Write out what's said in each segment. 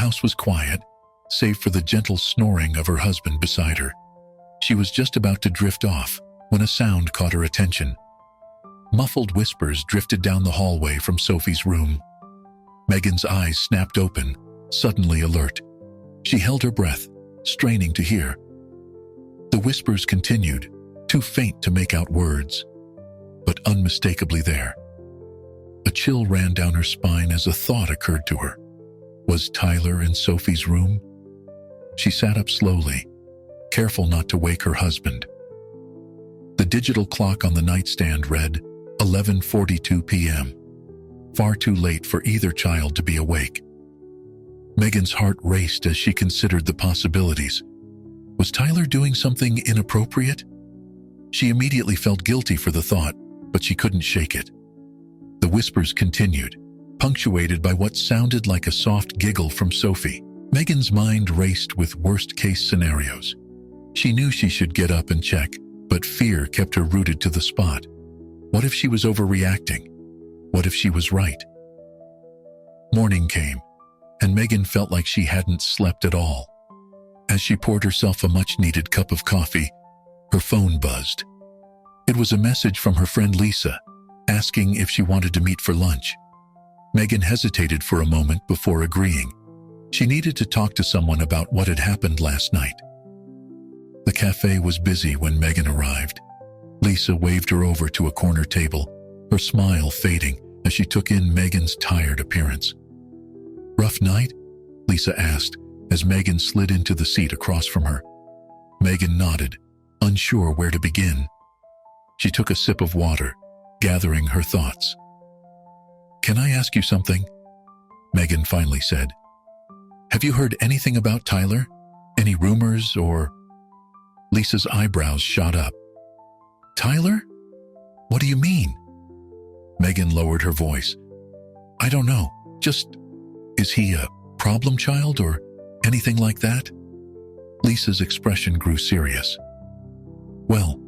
house was quiet, save for the gentle snoring of her husband beside her. She was just about to drift off when a sound caught her attention. Muffled whispers drifted down the hallway from Sophie's room. Megan's eyes snapped open, suddenly alert. She held her breath, straining to hear. The whispers continued, too faint to make out words, but unmistakably there. A chill ran down her spine as a thought occurred to her. Was Tyler in Sophie's room? She sat up slowly, careful not to wake her husband. The digital clock on the nightstand read 11:42 p.m., far too late for either child to be awake. Megan's heart raced as she considered the possibilities. Was Tyler doing something inappropriate? She immediately felt guilty for the thought, but she couldn't shake it. The whispers continued, punctuated by what sounded like a soft giggle from Sophie. Megan's mind raced with worst-case scenarios. She knew she should get up and check, but fear kept her rooted to the spot. What if she was overreacting? What if she was right? Morning came, and Megan felt like she hadn't slept at all. As she poured herself a much-needed cup of coffee, her phone buzzed. It was a message from her friend Lisa, asking if she wanted to meet for lunch. Megan hesitated for a moment before agreeing. She needed to talk to someone about what had happened last night. The cafe was busy when Megan arrived. Lisa waved her over to a corner table, her smile fading as she took in Megan's tired appearance. "Rough night?" Lisa asked as Megan slid into the seat across from her. Megan nodded, unsure where to begin. She took a sip of water, gathering her thoughts. "Can I ask you something?" Megan finally said. "Have you heard anything about Tyler? Any rumors or—" Lisa's eyebrows shot up. "Tyler? What do you mean?" Megan lowered her voice. "I don't know. Is he a problem child or anything like that?" Lisa's expression grew serious. "Well,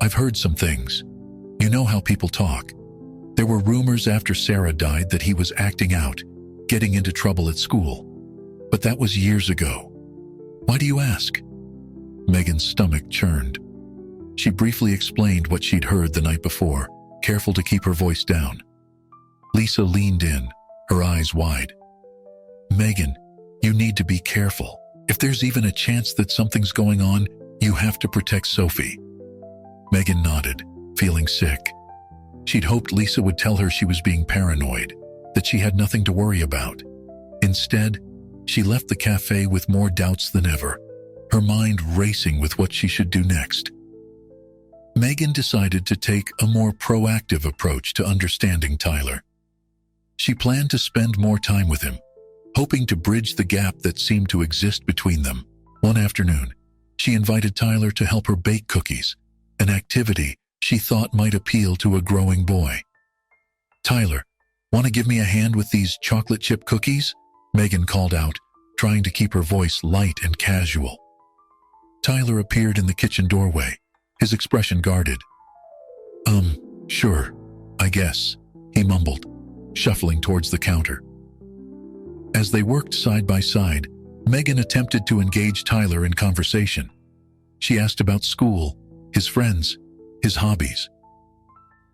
I've heard some things. You know how people talk. There were rumors after Sarah died that he was acting out, getting into trouble at school. But that was years ago. Why do you ask?" Megan's stomach churned. She briefly explained what she'd heard the night before, careful to keep her voice down. Lisa leaned in, her eyes wide. "Megan, you need to be careful. If there's even a chance that something's going on, you have to protect Sophie." Megan nodded, feeling sick. She'd hoped Lisa would tell her she was being paranoid, that she had nothing to worry about. Instead, she left the cafe with more doubts than ever, her mind racing with what she should do next. Megan decided to take a more proactive approach to understanding Tyler. She planned to spend more time with him, hoping to bridge the gap that seemed to exist between them. One afternoon, she invited Tyler to help her bake cookies, an activity she thought might appeal to a growing boy. "Tyler, want to give me a hand with these chocolate chip cookies?" Megan called out, trying to keep her voice light and casual. Tyler appeared in the kitchen doorway, his expression guarded. Sure, I guess," he mumbled, shuffling towards the counter. As they worked side by side, Megan attempted to engage Tyler in conversation. She asked about school, his friends, his hobbies.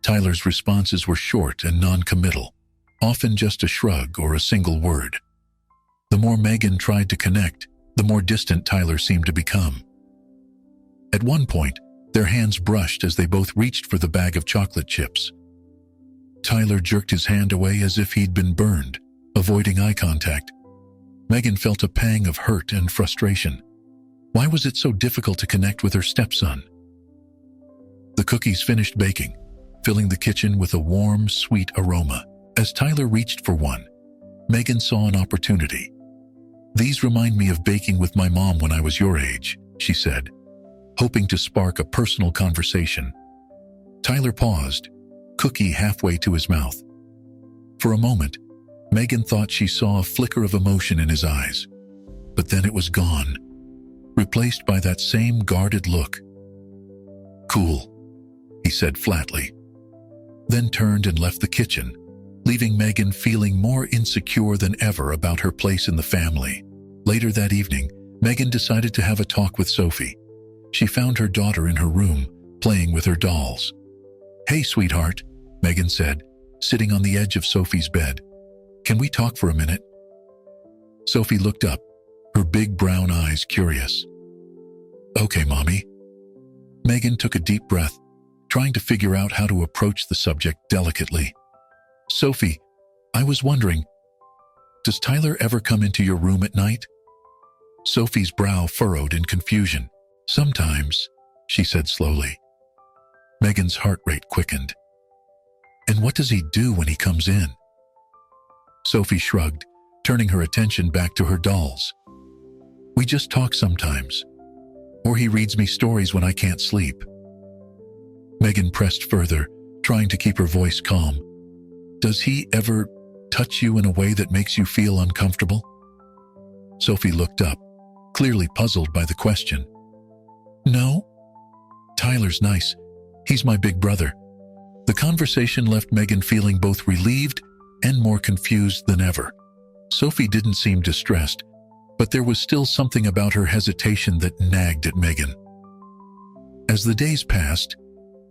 Tyler's responses were short and non-committal, often just a shrug or a single word. The more Megan tried to connect, the more distant Tyler seemed to become. At one point, their hands brushed as they both reached for the bag of chocolate chips. Tyler jerked his hand away as if he'd been burned, avoiding eye contact. Megan felt a pang of hurt and frustration. Why was it so difficult to connect with her stepson? The cookies finished baking, filling the kitchen with a warm, sweet aroma. As Tyler reached for one, Megan saw an opportunity. "These remind me of baking with my mom when I was your age," she said, hoping to spark a personal conversation. Tyler paused, cookie halfway to his mouth. For a moment, Megan thought she saw a flicker of emotion in his eyes, but then it was gone, replaced by that same guarded look. "Cool," he said flatly, then turned and left the kitchen, leaving Megan feeling more insecure than ever about her place in the family. Later that evening, Megan decided to have a talk with Sophie. She found her daughter in her room, playing with her dolls. "Hey, sweetheart," Megan said, sitting on the edge of Sophie's bed. "Can we talk for a minute?" Sophie looked up, her big brown eyes curious. "Okay, Mommy." Megan took a deep breath, trying to figure out how to approach the subject delicately. "Sophie, I was wondering, does Tyler ever come into your room at night?" Sophie's brow furrowed in confusion. "Sometimes," she said slowly. Megan's heart rate quickened. "And what does he do when he comes in?" Sophie shrugged, turning her attention back to her dolls. "We just talk sometimes. Or he reads me stories when I can't sleep." Megan pressed further, trying to keep her voice calm. "Does he ever touch you in a way that makes you feel uncomfortable?" Sophie looked up, clearly puzzled by the question. "No. Tyler's nice. He's my big brother." The conversation left Megan feeling both relieved and more confused than ever. Sophie didn't seem distressed, but there was still something about her hesitation that nagged at Megan. As the days passed,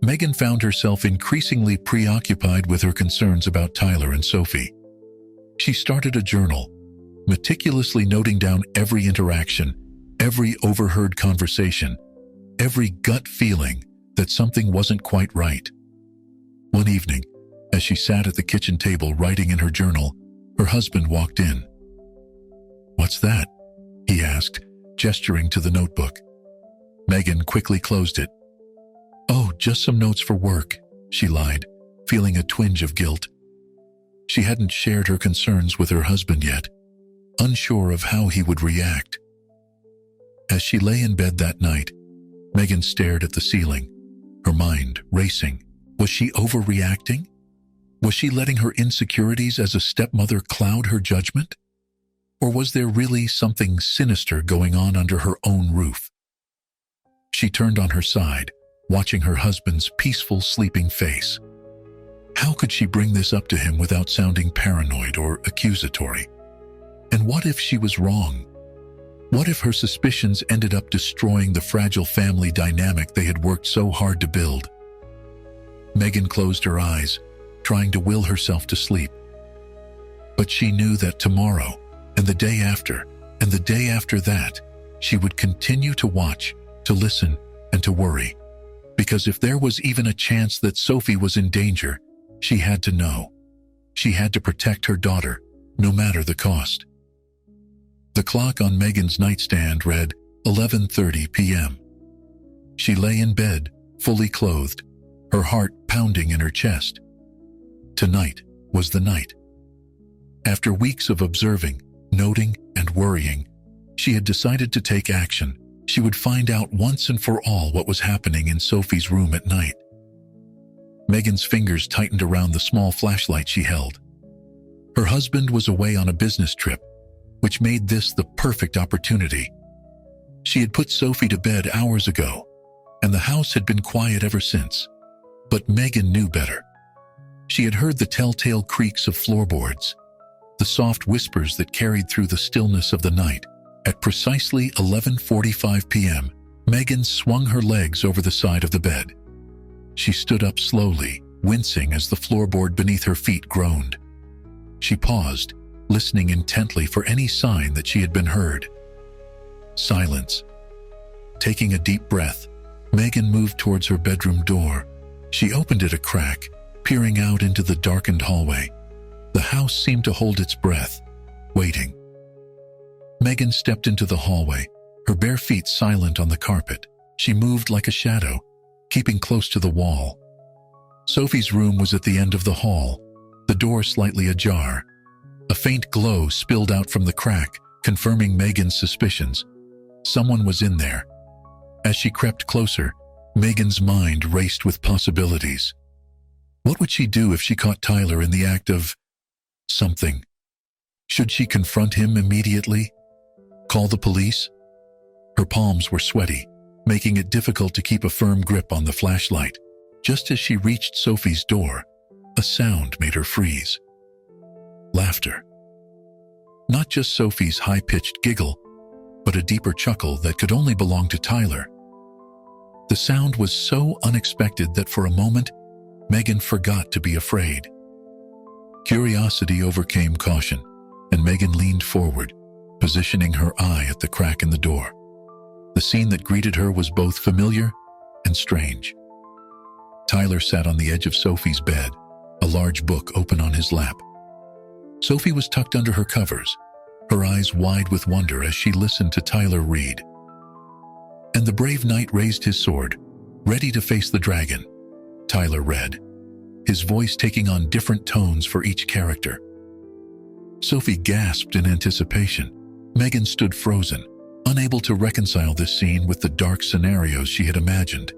Megan found herself increasingly preoccupied with her concerns about Tyler and Sophie. She started a journal, meticulously noting down every interaction, every overheard conversation, every gut feeling that something wasn't quite right. One evening, as she sat at the kitchen table writing in her journal, her husband walked in. "What's that?" he asked, gesturing to the notebook. Megan quickly closed it. "Oh, just some notes for work," she lied, feeling a twinge of guilt. She hadn't shared her concerns with her husband yet, unsure of how he would react. As she lay in bed that night, Megan stared at the ceiling, her mind racing. Was she overreacting? Was she letting her insecurities as a stepmother cloud her judgment? Or was there really something sinister going on under her own roof? She turned on her side, watching her husband's peaceful, sleeping face. How could she bring this up to him without sounding paranoid or accusatory? And what if she was wrong? What if her suspicions ended up destroying the fragile family dynamic they had worked so hard to build? Megan closed her eyes, trying to will herself to sleep. But she knew that tomorrow, and the day after, and the day after that, she would continue to watch, to listen, and to worry. Because if there was even a chance that Sophie was in danger, she had to know. She had to protect her daughter, no matter the cost. The clock on Megan's nightstand read 11:30 p.m. She lay in bed, fully clothed, her heart pounding in her chest. Tonight was the night. After weeks of observing, noting, and worrying, she had decided to take action. She would find out once and for all what was happening in Sophie's room at night. Megan's fingers tightened around the small flashlight she held. Her husband was away on a business trip, which made this the perfect opportunity. She had put Sophie to bed hours ago, and the house had been quiet ever since. But Megan knew better. She had heard the telltale creaks of floorboards, the soft whispers that carried through the stillness of the night. At precisely 11:45 p.m., Megan swung her legs over the side of the bed. She stood up slowly, wincing as the floorboard beneath her feet groaned. She paused, listening intently for any sign that she had been heard. Silence. Taking a deep breath, Megan moved towards her bedroom door. She opened it a crack, peering out into the darkened hallway. The house seemed to hold its breath, waiting. Megan stepped into the hallway, her bare feet silent on the carpet. She moved like a shadow, keeping close to the wall. Sophie's room was at the end of the hall, the door slightly ajar. A faint glow spilled out from the crack, confirming Megan's suspicions. Someone was in there. As she crept closer, Megan's mind raced with possibilities. What would she do if she caught Tyler in the act of something? Should she confront him immediately? Call the police? Her palms were sweaty, making it difficult to keep a firm grip on the flashlight. Just as she reached Sophie's door, a sound made her freeze. Laughter. Not just Sophie's high-pitched giggle, but a deeper chuckle that could only belong to Tyler. The sound was so unexpected that for a moment, Megan forgot to be afraid. Curiosity overcame caution, and Megan leaned forward, positioning her eye at the crack in the door. The scene that greeted her was both familiar and strange. Tyler sat on the edge of Sophie's bed, a large book open on his lap. Sophie was tucked under her covers, her eyes wide with wonder as she listened to Tyler read. "And the brave knight raised his sword, ready to face the dragon," Tyler read, his voice taking on different tones for each character. Sophie gasped in anticipation. Megan stood frozen, unable to reconcile this scene with the dark scenarios she had imagined.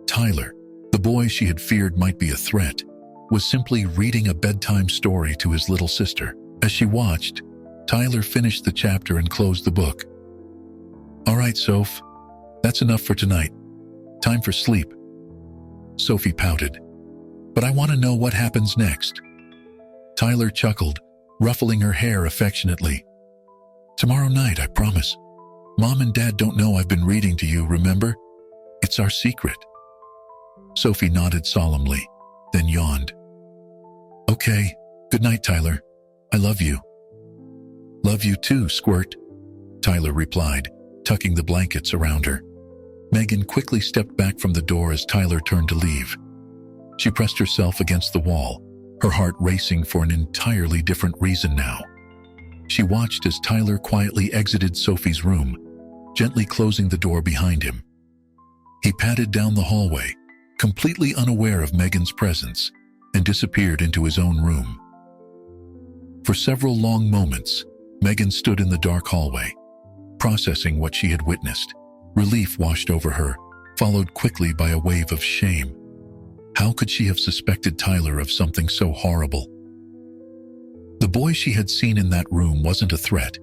Tyler, the boy she had feared might be a threat, was simply reading a bedtime story to his little sister. As she watched, Tyler finished the chapter and closed the book. "All right, Soph, that's enough for tonight. Time for sleep." Sophie pouted. "But I want to know what happens next." Tyler chuckled, ruffling her hair affectionately. "Tomorrow night, I promise. Mom and Dad don't know I've been reading to you, remember? It's our secret." Sophie nodded solemnly, then yawned. "Okay, good night, Tyler. I love you." "Love you too, Squirt," Tyler replied, tucking the blankets around her. Megan quickly stepped back from the door as Tyler turned to leave. She pressed herself against the wall, her heart racing for an entirely different reason now. She watched as Tyler quietly exited Sophie's room, gently closing the door behind him. He padded down the hallway, completely unaware of Megan's presence, and disappeared into his own room. For several long moments, Megan stood in the dark hallway, processing what she had witnessed. Relief washed over her, followed quickly by a wave of shame. How could she have suspected Tyler of something so horrible? The boy she had seen in that room wasn't a threat.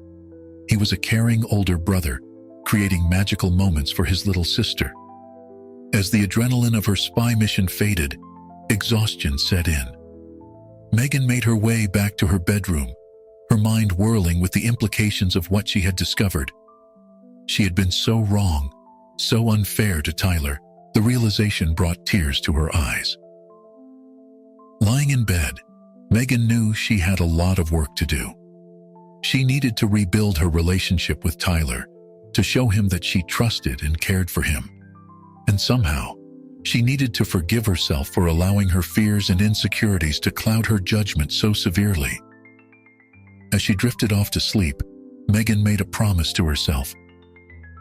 He was a caring older brother, creating magical moments for his little sister. As the adrenaline of her spy mission faded, exhaustion set in. Megan made her way back to her bedroom, her mind whirling with the implications of what she had discovered. She had been so wrong, so unfair to Tyler. The realization brought tears to her eyes. Lying in bed, Megan knew she had a lot of work to do. She needed to rebuild her relationship with Tyler, to show him that she trusted and cared for him. And somehow, she needed to forgive herself for allowing her fears and insecurities to cloud her judgment so severely. As she drifted off to sleep, Megan made a promise to herself.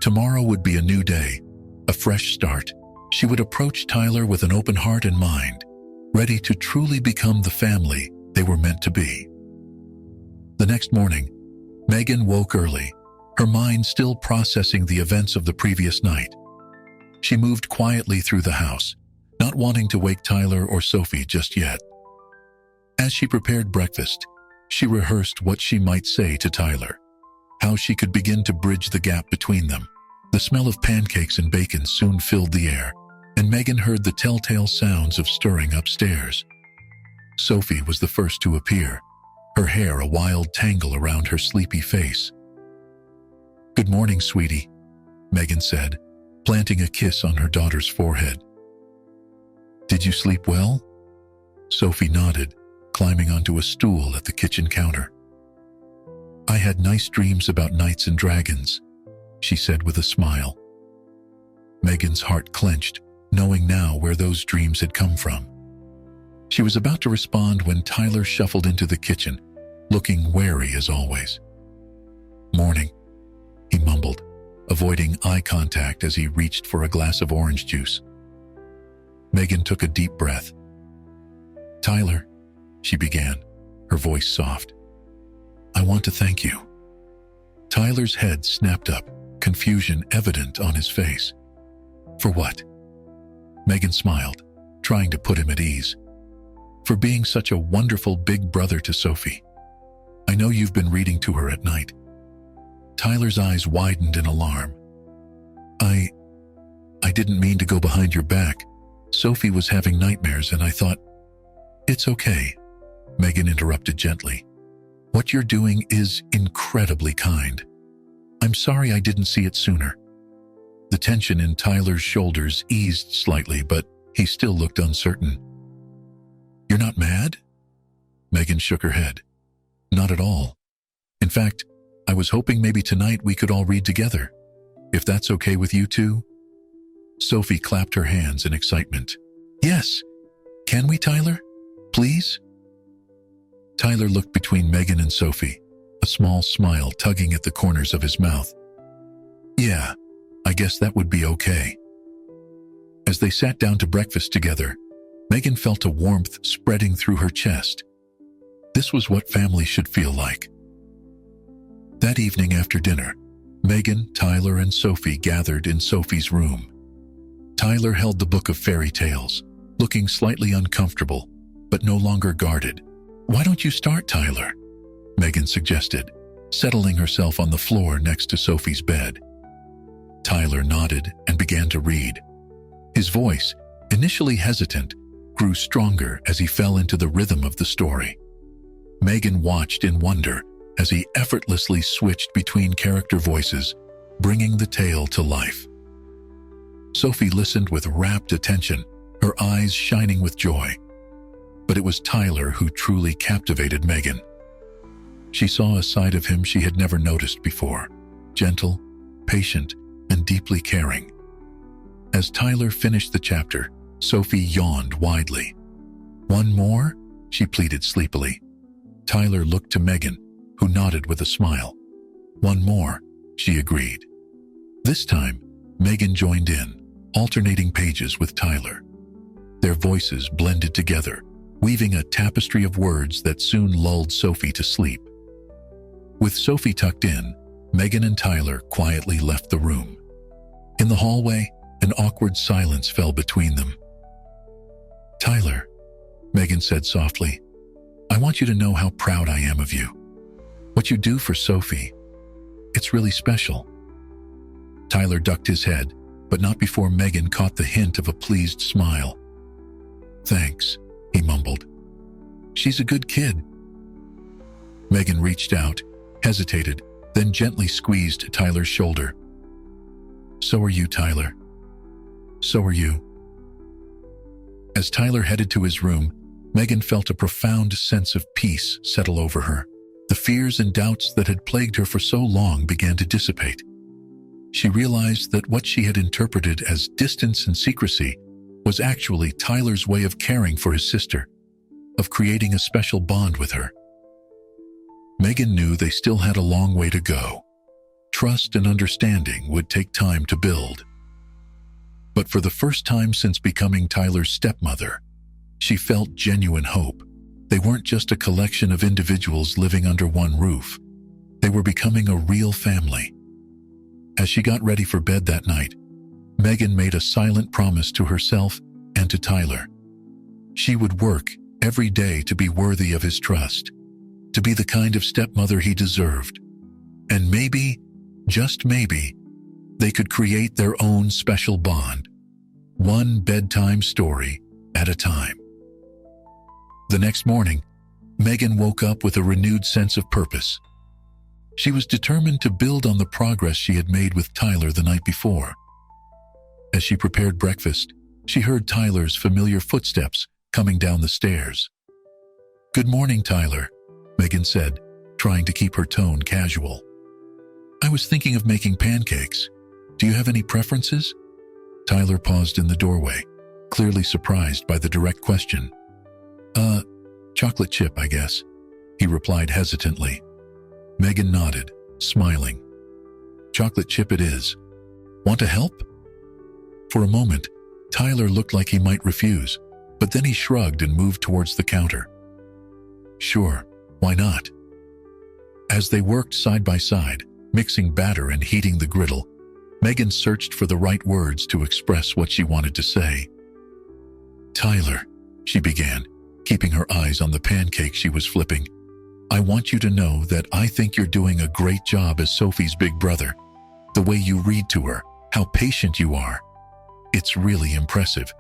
Tomorrow would be a new day, a fresh start. She would approach Tyler with an open heart and mind, ready to truly become the family they were meant to be. The next morning, Megan woke early, her mind still processing the events of the previous night. She moved quietly through the house, not wanting to wake Tyler or Sophie just yet. As she prepared breakfast, she rehearsed what she might say to Tyler, how she could begin to bridge the gap between them. The smell of pancakes and bacon soon filled the air, and Megan heard the telltale sounds of stirring upstairs. Sophie was the first to appear, her hair a wild tangle around her sleepy face. "Good morning, sweetie," Megan said, planting a kiss on her daughter's forehead. "Did you sleep well?" Sophie nodded, climbing onto a stool at the kitchen counter. "I had nice dreams about knights and dragons," she said with a smile. Megan's heart clenched, knowing now where those dreams had come from. She was about to respond when Tyler shuffled into the kitchen, looking wary as always. "Morning," he mumbled, avoiding eye contact as he reached for a glass of orange juice. Megan took a deep breath. "Tyler," she began, her voice soft, "I want to thank you." Tyler's head snapped up, confusion evident on his face. "For what?" Megan smiled, trying to put him at ease. "For being such a wonderful big brother to Sophie. I know you've been reading to her at night." Tyler's eyes widened in alarm. I didn't mean to go behind your back. Sophie was having nightmares and I thought..." "It's okay," Megan interrupted gently. "What you're doing is incredibly kind. I'm sorry I didn't see it sooner." The tension in Tyler's shoulders eased slightly, but he still looked uncertain. "You're not mad?" Megan shook her head. "Not at all. In fact, I was hoping maybe tonight we could all read together, if that's okay with you two." Sophie clapped her hands in excitement. "Yes. Can we, Tyler? Please?" Tyler looked between Megan and Sophie, a small smile tugging at the corners of his mouth. "Yeah, I guess that would be okay." As they sat down to breakfast together, Megan felt a warmth spreading through her chest. This was what family should feel like. That evening after dinner, Megan, Tyler, and Sophie gathered in Sophie's room. Tyler held the book of fairy tales, looking slightly uncomfortable, but no longer guarded. "Why don't you start, Tyler?" Megan suggested, settling herself on the floor next to Sophie's bed. Tyler nodded and began to read. His voice, initially hesitant, grew stronger as he fell into the rhythm of the story. Megan watched in wonder as he effortlessly switched between character voices, bringing the tale to life. Sophie listened with rapt attention, her eyes shining with joy. But it was Tyler who truly captivated Megan. She saw a side of him she had never noticed before, gentle, patient, and deeply caring. As Tyler finished the chapter, Sophie yawned widely. "One more?" she pleaded sleepily. Tyler looked to Megan, who nodded with a smile. "One more," she agreed. This time, Megan joined in, alternating pages with Tyler. Their voices blended together, weaving a tapestry of words that soon lulled Sophie to sleep. With Sophie tucked in, Megan and Tyler quietly left the room. In the hallway, an awkward silence fell between them. "Tyler," Megan said softly, "I want you to know how proud I am of you. What you do for Sophie, it's really special." Tyler ducked his head, but not before Megan caught the hint of a pleased smile. "Thanks," he mumbled. "She's a good kid." Megan reached out, hesitated, then gently squeezed Tyler's shoulder. "So are you, Tyler. So are you." As Tyler headed to his room, Megan felt a profound sense of peace settle over her. The fears and doubts that had plagued her for so long began to dissipate. She realized that what she had interpreted as distance and secrecy was actually Tyler's way of caring for his sister, of creating a special bond with her. Megan knew they still had a long way to go. Trust and understanding would take time to build. But for the first time since becoming Tyler's stepmother, she felt genuine hope. They weren't just a collection of individuals living under one roof. They were becoming a real family. As she got ready for bed that night, Megan made a silent promise to herself and to Tyler. She would work every day to be worthy of his trust, to be the kind of stepmother he deserved. And maybe, just maybe, they could create their own special bond, one bedtime story at a time. The next morning, Megan woke up with a renewed sense of purpose. She was determined to build on the progress she had made with Tyler the night before. As she prepared breakfast, she heard Tyler's familiar footsteps coming down the stairs. "Good morning, Tyler," Megan said, trying to keep her tone casual. "I was thinking of making pancakes. Do you have any preferences?" Tyler paused in the doorway, clearly surprised by the direct question. Chocolate chip, I guess," he replied hesitantly. Megan nodded, smiling. "Chocolate chip it is. Want to help?" For a moment, Tyler looked like he might refuse, but then he shrugged and moved towards the counter. "Sure, why not?" As they worked side by side, mixing batter and heating the griddle, Megan searched for the right words to express what she wanted to say. "Tyler," she began, keeping her eyes on the pancake she was flipping, "I want you to know that I think you're doing a great job as Sophie's big brother. The way you read to her, how patient you are. It's really impressive."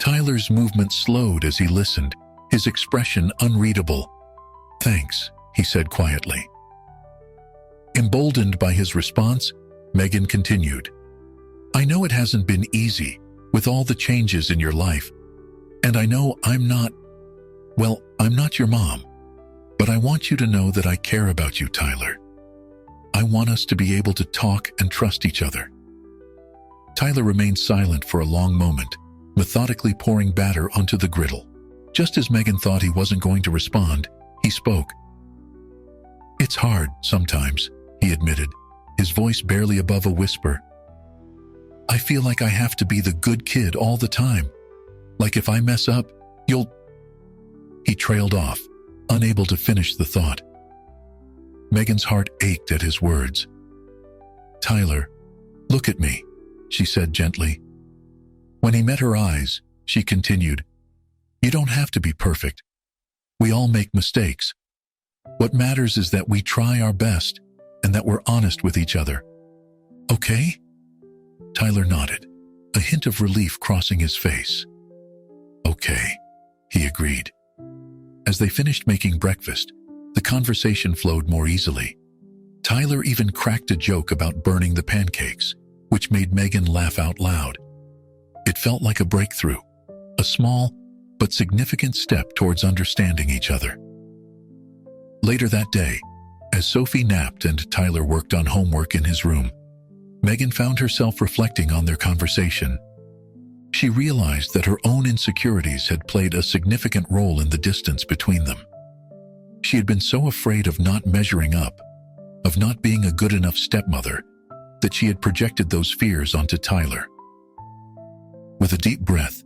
Tyler's movement slowed as he listened, his expression unreadable. "Thanks," he said quietly. Emboldened by his response, Megan continued, "I know it hasn't been easy with all the changes in your life, and I know I'm not your mom, but I want you to know that I care about you, Tyler. I want us to be able to talk and trust each other." Tyler remained silent for a long moment, methodically pouring batter onto the griddle. Just as Megan thought he wasn't going to respond, he spoke. "It's hard sometimes," he admitted, his voice barely above a whisper. "I feel like I have to be the good kid all the time. Like if I mess up, you'll—" He trailed off, unable to finish the thought. Megan's heart ached at his words. "Tyler, look at me," she said gently. When he met her eyes, she continued, "You don't have to be perfect. We all make mistakes. What matters is that we try our best and that we're honest with each other. Okay?" Tyler nodded, a hint of relief crossing his face. "Okay," he agreed. As they finished making breakfast, the conversation flowed more easily. Tyler even cracked a joke about burning the pancakes, which made Megan laugh out loud. It felt like a breakthrough, a small but significant step towards understanding each other. Later that day, as Sophie napped and Tyler worked on homework in his room, Megan found herself reflecting on their conversation. She realized that her own insecurities had played a significant role in the distance between them. She had been so afraid of not measuring up, of not being a good enough stepmother, that she had projected those fears onto Tyler. With a deep breath,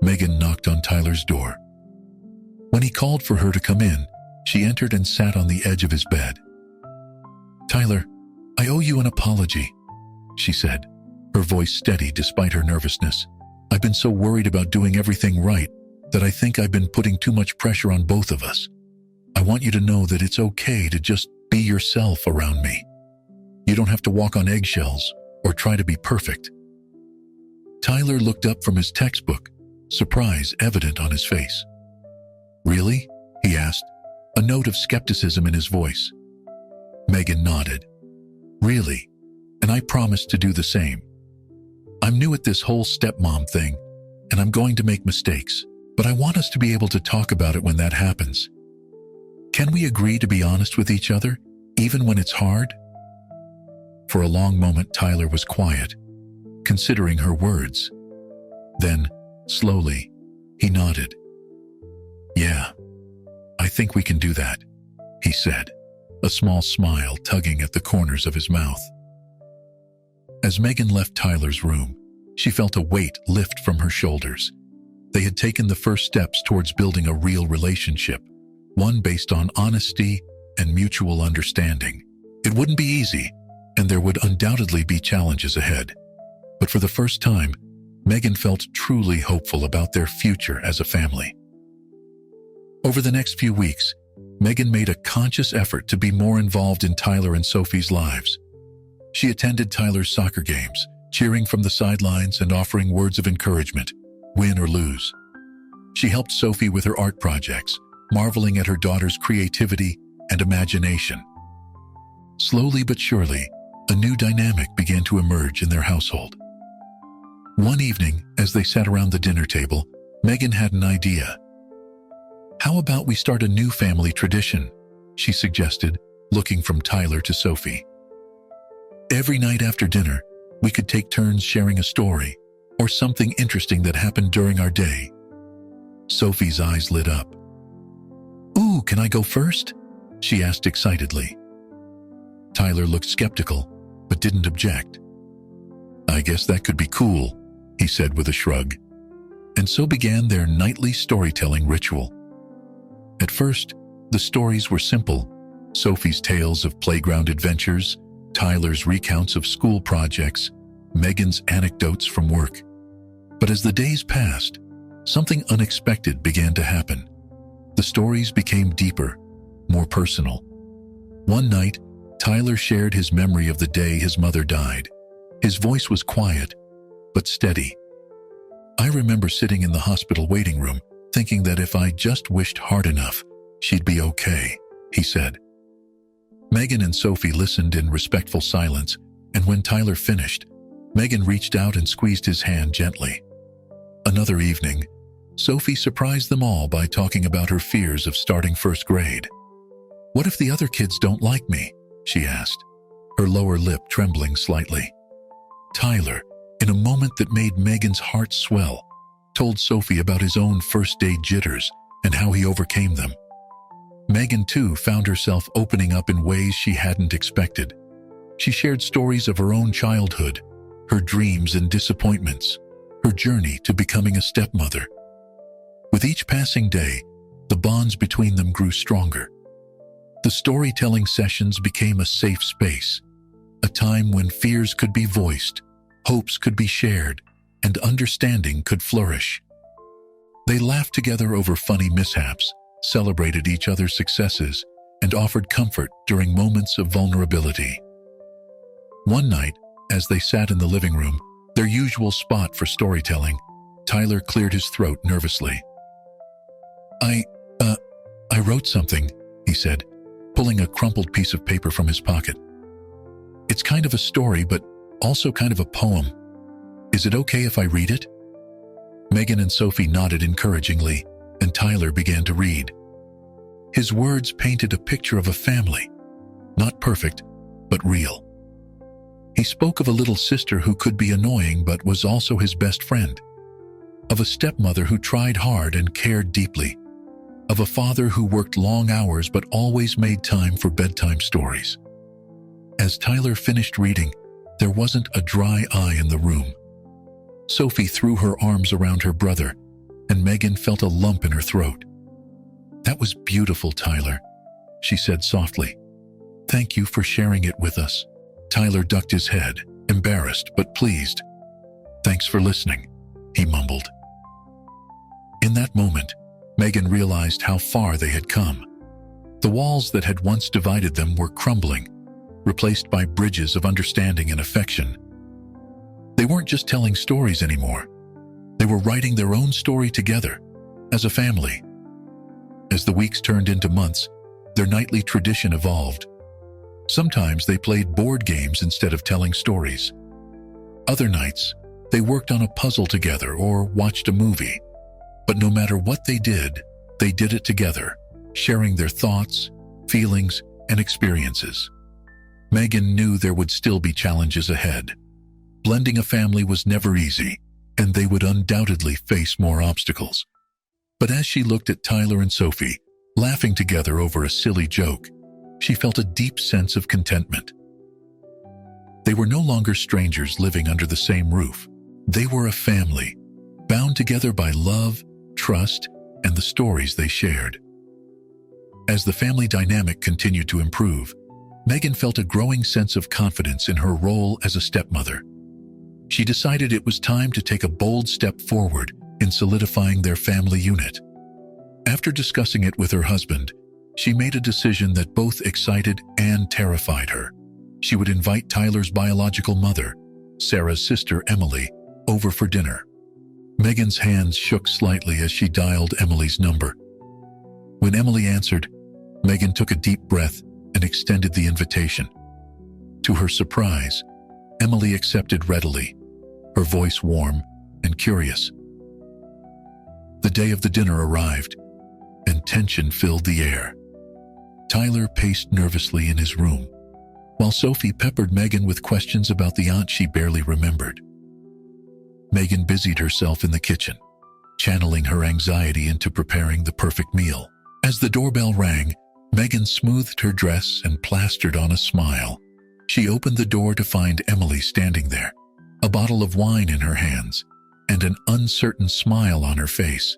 Megan knocked on Tyler's door. When he called for her to come in, she entered and sat on the edge of his bed. "Tyler, I owe you an apology," she said, her voice steady despite her nervousness. "I've been so worried about doing everything right that I think I've been putting too much pressure on both of us. I want you to know that it's okay to just be yourself around me. You don't have to walk on eggshells or try to be perfect." Tyler looked up from his textbook, surprise evident on his face. "Really?" he asked, a note of skepticism in his voice. Megan nodded. "Really, and I promised to do the same. I'm new at this whole stepmom thing, and I'm going to make mistakes, but I want us to be able to talk about it when that happens. Can we agree to be honest with each other, even when it's hard?" For a long moment, Tyler was quiet, considering her words. Then, slowly, he nodded. "Yeah, I think we can do that," he said, a small smile tugging at the corners of his mouth. As Megan left Tyler's room, she felt a weight lift from her shoulders. They had taken the first steps towards building a real relationship, one based on honesty and mutual understanding. It wouldn't be easy, and there would undoubtedly be challenges ahead. But for the first time, Megan felt truly hopeful about their future as a family. Over the next few weeks, Megan made a conscious effort to be more involved in Tyler and Sophie's lives. She attended Tyler's soccer games, cheering from the sidelines and offering words of encouragement, win or lose. She helped Sophie with her art projects, marveling at her daughter's creativity and imagination. Slowly but surely, a new dynamic began to emerge in their household. One evening, as they sat around the dinner table, Megan had an idea. "How about we start a new family tradition?" she suggested, looking from Tyler to Sophie. "Every night after dinner, we could take turns sharing a story or something interesting that happened during our day." Sophie's eyes lit up. "Ooh, can I go first?" she asked excitedly. Tyler looked skeptical, but didn't object. "I guess that could be cool," he said with a shrug. And so began their nightly storytelling ritual. At first, the stories were simple: Sophie's tales of playground adventures, Tyler's recounts of school projects, Megan's anecdotes from work. But as the days passed, something unexpected began to happen. The stories became deeper, more personal. One night, Tyler shared his memory of the day his mother died. His voice was quiet, but steady. "I remember sitting in the hospital waiting room, thinking that if I just wished hard enough, she'd be okay," he said. Megan and Sophie listened in respectful silence, and when Tyler finished, Megan reached out and squeezed his hand gently. Another evening, Sophie surprised them all by talking about her fears of starting first grade. "What if the other kids don't like me?" she asked, her lower lip trembling slightly. Tyler, in a moment that made Megan's heart swell, told Sophie about his own first-day jitters and how he overcame them. Megan, too, found herself opening up in ways she hadn't expected. She shared stories of her own childhood, her dreams and disappointments, her journey to becoming a stepmother. With each passing day, the bonds between them grew stronger. The storytelling sessions became a safe space, a time when fears could be voiced, hopes could be shared, and understanding could flourish. They laughed together over funny mishaps, celebrated each other's successes, and offered comfort during moments of vulnerability. One night, as they sat in the living room, their usual spot for storytelling, Tyler cleared his throat nervously. I wrote something," he said, pulling a crumpled piece of paper from his pocket. "It's kind of a story, but also kind of a poem. Is it okay if I read it?" Megan and Sophie nodded encouragingly, and Tyler began to read. His words painted a picture of a family, not perfect, but real. He spoke of a little sister who could be annoying but was also his best friend, of a stepmother who tried hard and cared deeply, of a father who worked long hours but always made time for bedtime stories. As Tyler finished reading, there wasn't a dry eye in the room. Sophie threw her arms around her brother, and Megan felt a lump in her throat. "That was beautiful, Tyler," she said softly. "Thank you for sharing it with us." Tyler ducked his head, embarrassed but pleased. "Thanks for listening," he mumbled. In that moment, Megan realized how far they had come. The walls that had once divided them were crumbling, replaced by bridges of understanding and affection. They weren't just telling stories anymore. They were writing their own story together, as a family. As the weeks turned into months, their nightly tradition evolved. Sometimes they played board games instead of telling stories. Other nights, they worked on a puzzle together or watched a movie. But no matter what they did it together, sharing their thoughts, feelings, and experiences. Megan knew there would still be challenges ahead. Blending a family was never easy, and they would undoubtedly face more obstacles. But as she looked at Tyler and Sophie, laughing together over a silly joke, she felt a deep sense of contentment. They were no longer strangers living under the same roof. They were a family, bound together by love, trust, and the stories they shared. As the family dynamic continued to improve, Megan felt a growing sense of confidence in her role as a stepmother. She decided it was time to take a bold step forward in solidifying their family unit. After discussing it with her husband, she made a decision that both excited and terrified her. She would invite Tyler's biological mother, Sarah's sister Emily, over for dinner. Megan's hands shook slightly as she dialed Emily's number. When Emily answered, Megan took a deep breath and extended the invitation. To her surprise, Emily accepted readily, her voice warm and curious. The day of the dinner arrived, and tension filled the air. Tyler paced nervously in his room, while Sophie peppered Megan with questions about the aunt she barely remembered. Megan busied herself in the kitchen, channeling her anxiety into preparing the perfect meal. As the doorbell rang, Megan smoothed her dress and plastered on a smile. She opened the door to find Emily standing there, a bottle of wine in her hands, and an uncertain smile on her face.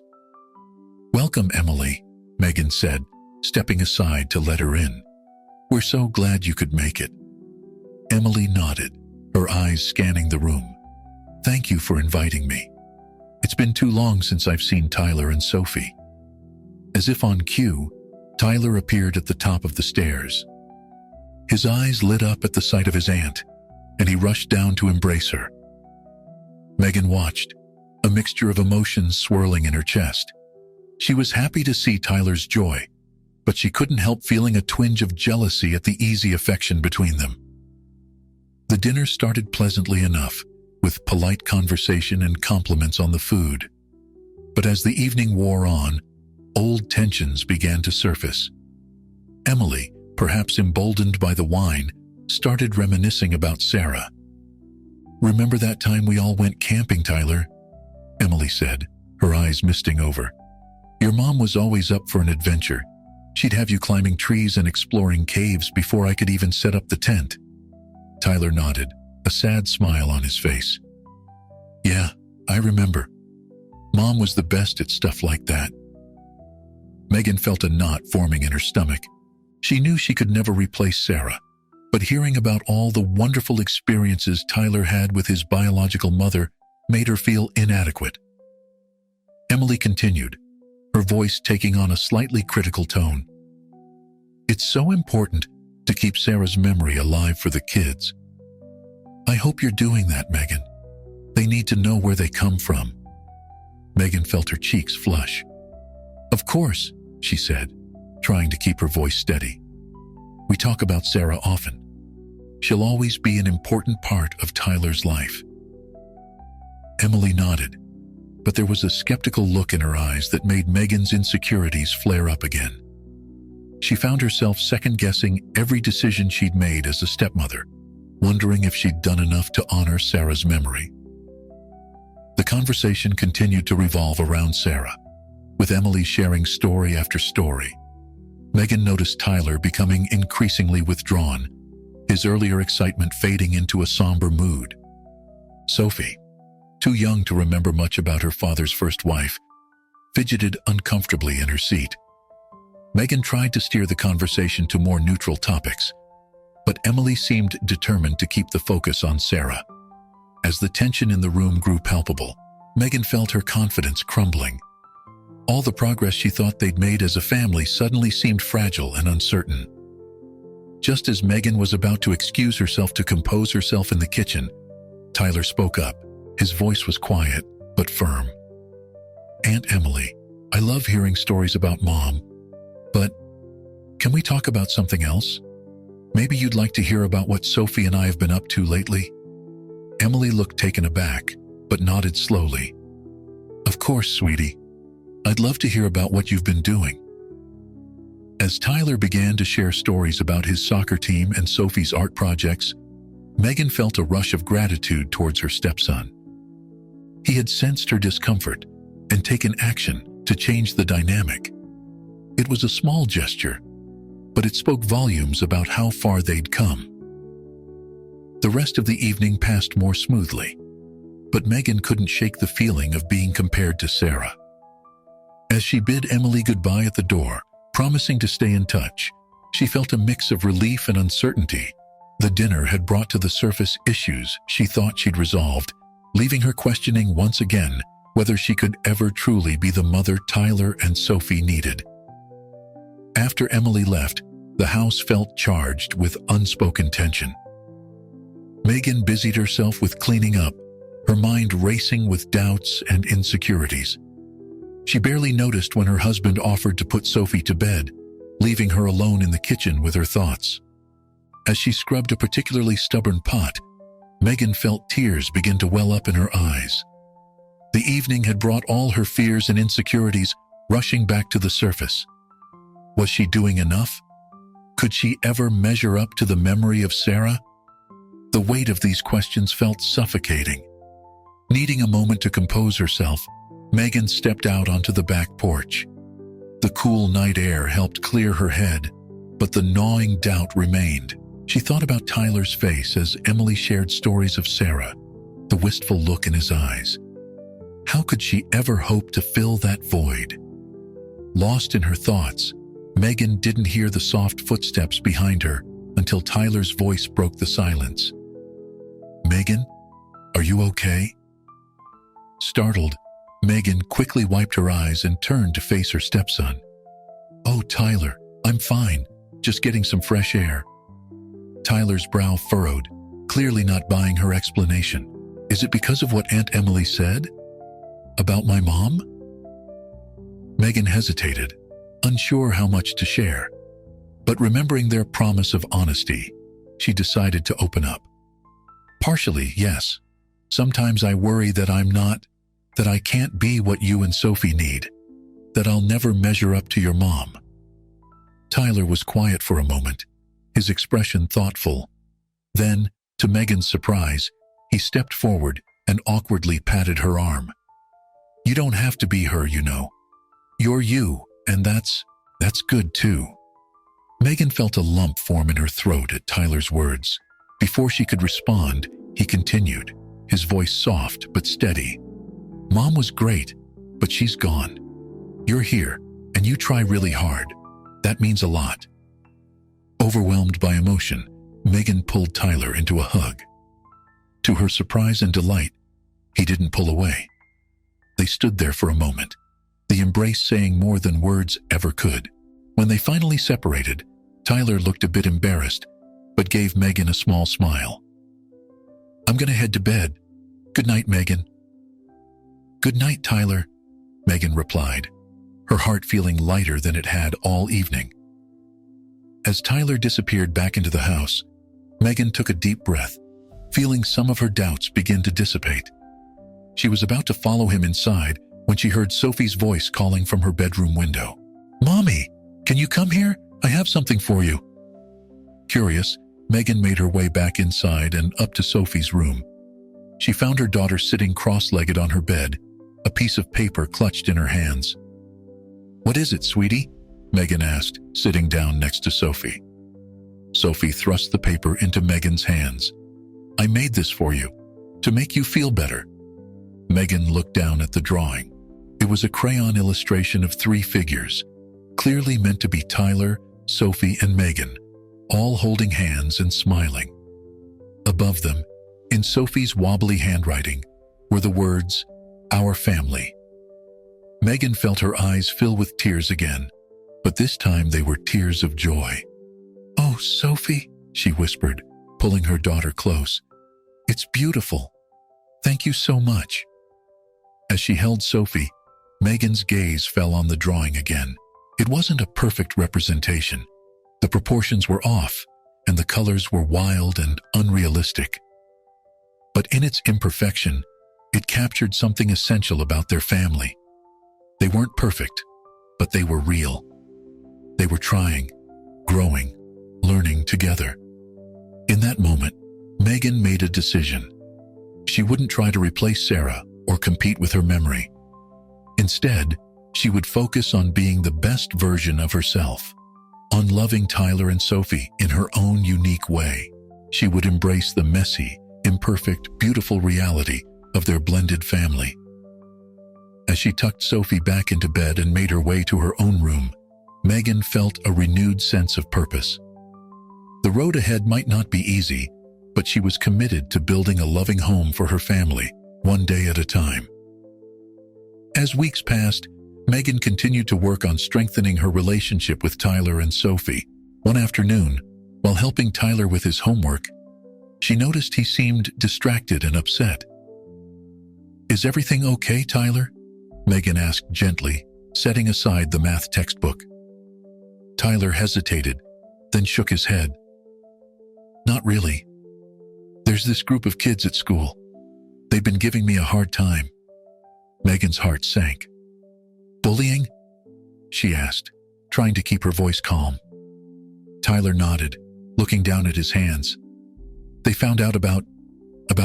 "Welcome, Emily," Megan said, stepping aside to let her in. "We're so glad you could make it." Emily nodded, her eyes scanning the room. "Thank you for inviting me. It's been too long since I've seen Tyler and Sophie." As if on cue, Tyler appeared at the top of the stairs. His eyes lit up at the sight of his aunt, and he rushed down to embrace her. Megan watched, a mixture of emotions swirling in her chest. She was happy to see Tyler's joy, but she couldn't help feeling a twinge of jealousy at the easy affection between them. The dinner started pleasantly enough, with polite conversation and compliments on the food. But as the evening wore on, old tensions began to surface. Emily, perhaps emboldened by the wine, started reminiscing about Sarah. "Remember that time we all went camping, Tyler?" Emily said, her eyes misting over. "Your mom was always up for an adventure. She'd have you climbing trees and exploring caves before I could even set up the tent." Tyler nodded, a sad smile on his face. "Yeah, I remember. Mom was the best at stuff like that." Megan felt a knot forming in her stomach. She knew she could never replace Sarah, but hearing about all the wonderful experiences Tyler had with his biological mother made her feel inadequate. Emily continued, her voice taking on a slightly critical tone. "It's so important to keep Sarah's memory alive for the kids. I hope you're doing that, Megan. They need to know where they come from." Megan felt her cheeks flush. "Of course," she said, trying to keep her voice steady. "We talk about Sarah often. She'll always be an important part of Tyler's life." Emily nodded, but there was a skeptical look in her eyes that made Megan's insecurities flare up again. She found herself second-guessing every decision she'd made as a stepmother, wondering if she'd done enough to honor Sarah's memory. The conversation continued to revolve around Sarah, with Emily sharing story after story. Megan noticed Tyler becoming increasingly withdrawn, his earlier excitement fading into a somber mood. Sophie, too young to remember much about her father's first wife, fidgeted uncomfortably in her seat. Megan tried to steer the conversation to more neutral topics, but Emily seemed determined to keep the focus on Sarah. As the tension in the room grew palpable, Megan felt her confidence crumbling. All the progress she thought they'd made as a family suddenly seemed fragile and uncertain. Just as Megan was about to excuse herself to compose herself in the kitchen, Tyler spoke up. His voice was quiet, but firm. "Aunt Emily, I love hearing stories about Mom, but can we talk about something else? Maybe you'd like to hear about what Sophie and I have been up to lately?" Emily looked taken aback, but nodded slowly. "Of course, sweetie. I'd love to hear about what you've been doing." As Tyler began to share stories about his soccer team and Sophie's art projects, Megan felt a rush of gratitude towards her stepson. He had sensed her discomfort and taken action to change the dynamic. It was a small gesture, but it spoke volumes about how far they'd come. The rest of the evening passed more smoothly, but Megan couldn't shake the feeling of being compared to Sarah. As she bid Emily goodbye at the door, promising to stay in touch, she felt a mix of relief and uncertainty. The dinner had brought to the surface issues she thought she'd resolved, leaving her questioning once again whether she could ever truly be the mother Tyler and Sophie needed. After Emily left, the house felt charged with unspoken tension. Megan busied herself with cleaning up, her mind racing with doubts and insecurities. She barely noticed when her husband offered to put Sophie to bed, leaving her alone in the kitchen with her thoughts. As she scrubbed a particularly stubborn pot, Megan felt tears begin to well up in her eyes. The evening had brought all her fears and insecurities rushing back to the surface. Was she doing enough? Could she ever measure up to the memory of Sarah? The weight of these questions felt suffocating. Needing a moment to compose herself, Megan stepped out onto the back porch. The cool night air helped clear her head, but the gnawing doubt remained. She thought about Tyler's face as Emily shared stories of Sarah, the wistful look in his eyes. How could she ever hope to fill that void? Lost in her thoughts, Megan didn't hear the soft footsteps behind her until Tyler's voice broke the silence. "Megan, are you okay?" Startled, Megan quickly wiped her eyes and turned to face her stepson. "Oh, Tyler, I'm fine, just getting some fresh air." Tyler's brow furrowed, clearly not buying her explanation. "Is it because of what Aunt Emily said? About my mom?" Megan hesitated, unsure how much to share. But remembering their promise of honesty, she decided to open up. Partially, yes. Sometimes I worry that I can't be what you and Sophie need, that I'll never measure up to your mom. Tyler was quiet for a moment, his expression thoughtful. Then, to Megan's surprise, he stepped forward and awkwardly patted her arm. You don't have to be her, you know. You're you, and that's good too. Megan felt a lump form in her throat at Tyler's words. Before she could respond, he continued, his voice soft but steady. Mom was great, but she's gone. You're here, and you try really hard. That means a lot. Overwhelmed by emotion, Megan pulled Tyler into a hug. To her surprise and delight, he didn't pull away. They stood there for a moment, the embrace saying more than words ever could. When they finally separated, Tyler looked a bit embarrassed, but gave Megan a small smile. I'm gonna head to bed. Good night, Megan. Good night, Tyler, Megan replied, her heart feeling lighter than it had all evening. As Tyler disappeared back into the house, Megan took a deep breath, feeling some of her doubts begin to dissipate. She was about to follow him inside when she heard Sophie's voice calling from her bedroom window. Mommy, can you come here? I have something for you. Curious, Megan made her way back inside and up to Sophie's room. She found her daughter sitting cross-legged on her bed, a piece of paper clutched in her hands. What is it, sweetie? Megan asked, sitting down next to Sophie. Sophie thrust the paper into Megan's hands. I made this for you, to make you feel better. Megan looked down at the drawing. It was a crayon illustration of 3 figures, clearly meant to be Tyler, Sophie, and Megan, all holding hands and smiling. Above them, in Sophie's wobbly handwriting, were the words, Our Family. Megan felt her eyes fill with tears again, but this time they were tears of joy. Oh, Sophie, she whispered, pulling her daughter close. It's beautiful. Thank you so much. As she held Sophie, Megan's gaze fell on the drawing again. It wasn't a perfect representation. The proportions were off, and the colors were wild and unrealistic. But in its imperfection, it captured something essential about their family. They weren't perfect, but they were real. They were trying, growing, learning together. In that moment, Megan made a decision. She wouldn't try to replace Sarah or compete with her memory. Instead, she would focus on being the best version of herself, on loving Tyler and Sophie in her own unique way. She would embrace the messy, imperfect, beautiful reality of their blended family. As she tucked Sophie back into bed and made her way to her own room, Megan felt a renewed sense of purpose. The road ahead might not be easy, but she was committed to building a loving home for her family, one day at a time. As weeks passed, Megan continued to work on strengthening her relationship with Tyler and Sophie. One afternoon, while helping Tyler with his homework, she noticed he seemed distracted and upset. Is everything okay, Tyler? Megan asked gently, setting aside the math textbook. Tyler hesitated, then shook his head. Not really. There's this group of kids at school. They've been giving me a hard time. Megan's heart sank. Bullying? She asked, trying to keep her voice calm. Tyler nodded, looking down at his hands. They found out about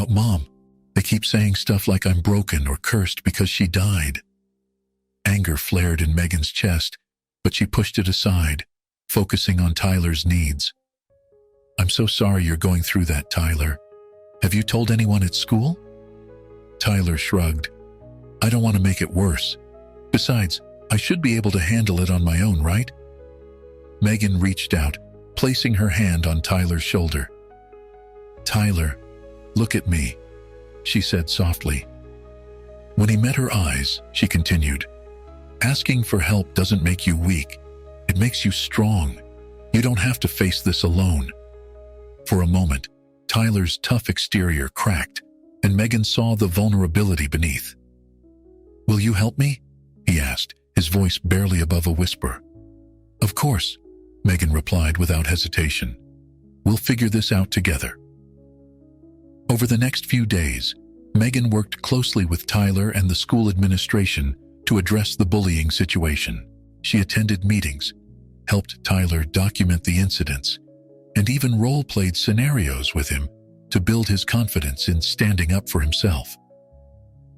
Mom. They keep saying stuff like I'm broken or cursed because she died. Anger flared in Megan's chest, but she pushed it aside, focusing on Tyler's needs. I'm so sorry you're going through that, Tyler. Have you told anyone at school? Tyler shrugged. I don't want to make it worse. Besides, I should be able to handle it on my own, right? Megan reached out, placing her hand on Tyler's shoulder. Tyler, look at me, she said softly. When he met her eyes, she continued, asking for help doesn't make you weak. It makes you strong. You don't have to face this alone. For a moment, Tyler's tough exterior cracked, and Megan saw the vulnerability beneath. Will you help me? He asked, his voice barely above a whisper. "Of course," Megan replied without hesitation. "We'll figure this out together." Over the next few days, Megan worked closely with Tyler and the school administration to address the bullying situation. She attended meetings, helped Tyler document the incidents, and even role-played scenarios with him to build his confidence in standing up for himself.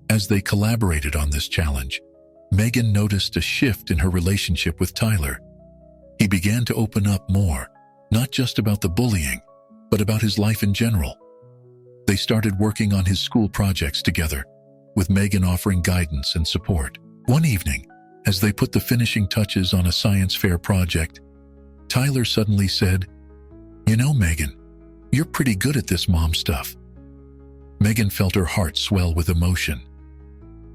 As they collaborated on this challenge, Megan noticed a shift in her relationship with Tyler. He began to open up more, not just about the bullying, but about his life in general. They started working on his school projects together, with Megan offering guidance and support. One evening, as they put the finishing touches on a science fair project, Tyler suddenly said, "You know, Megan, you're pretty good at this mom stuff." Megan felt her heart swell with emotion.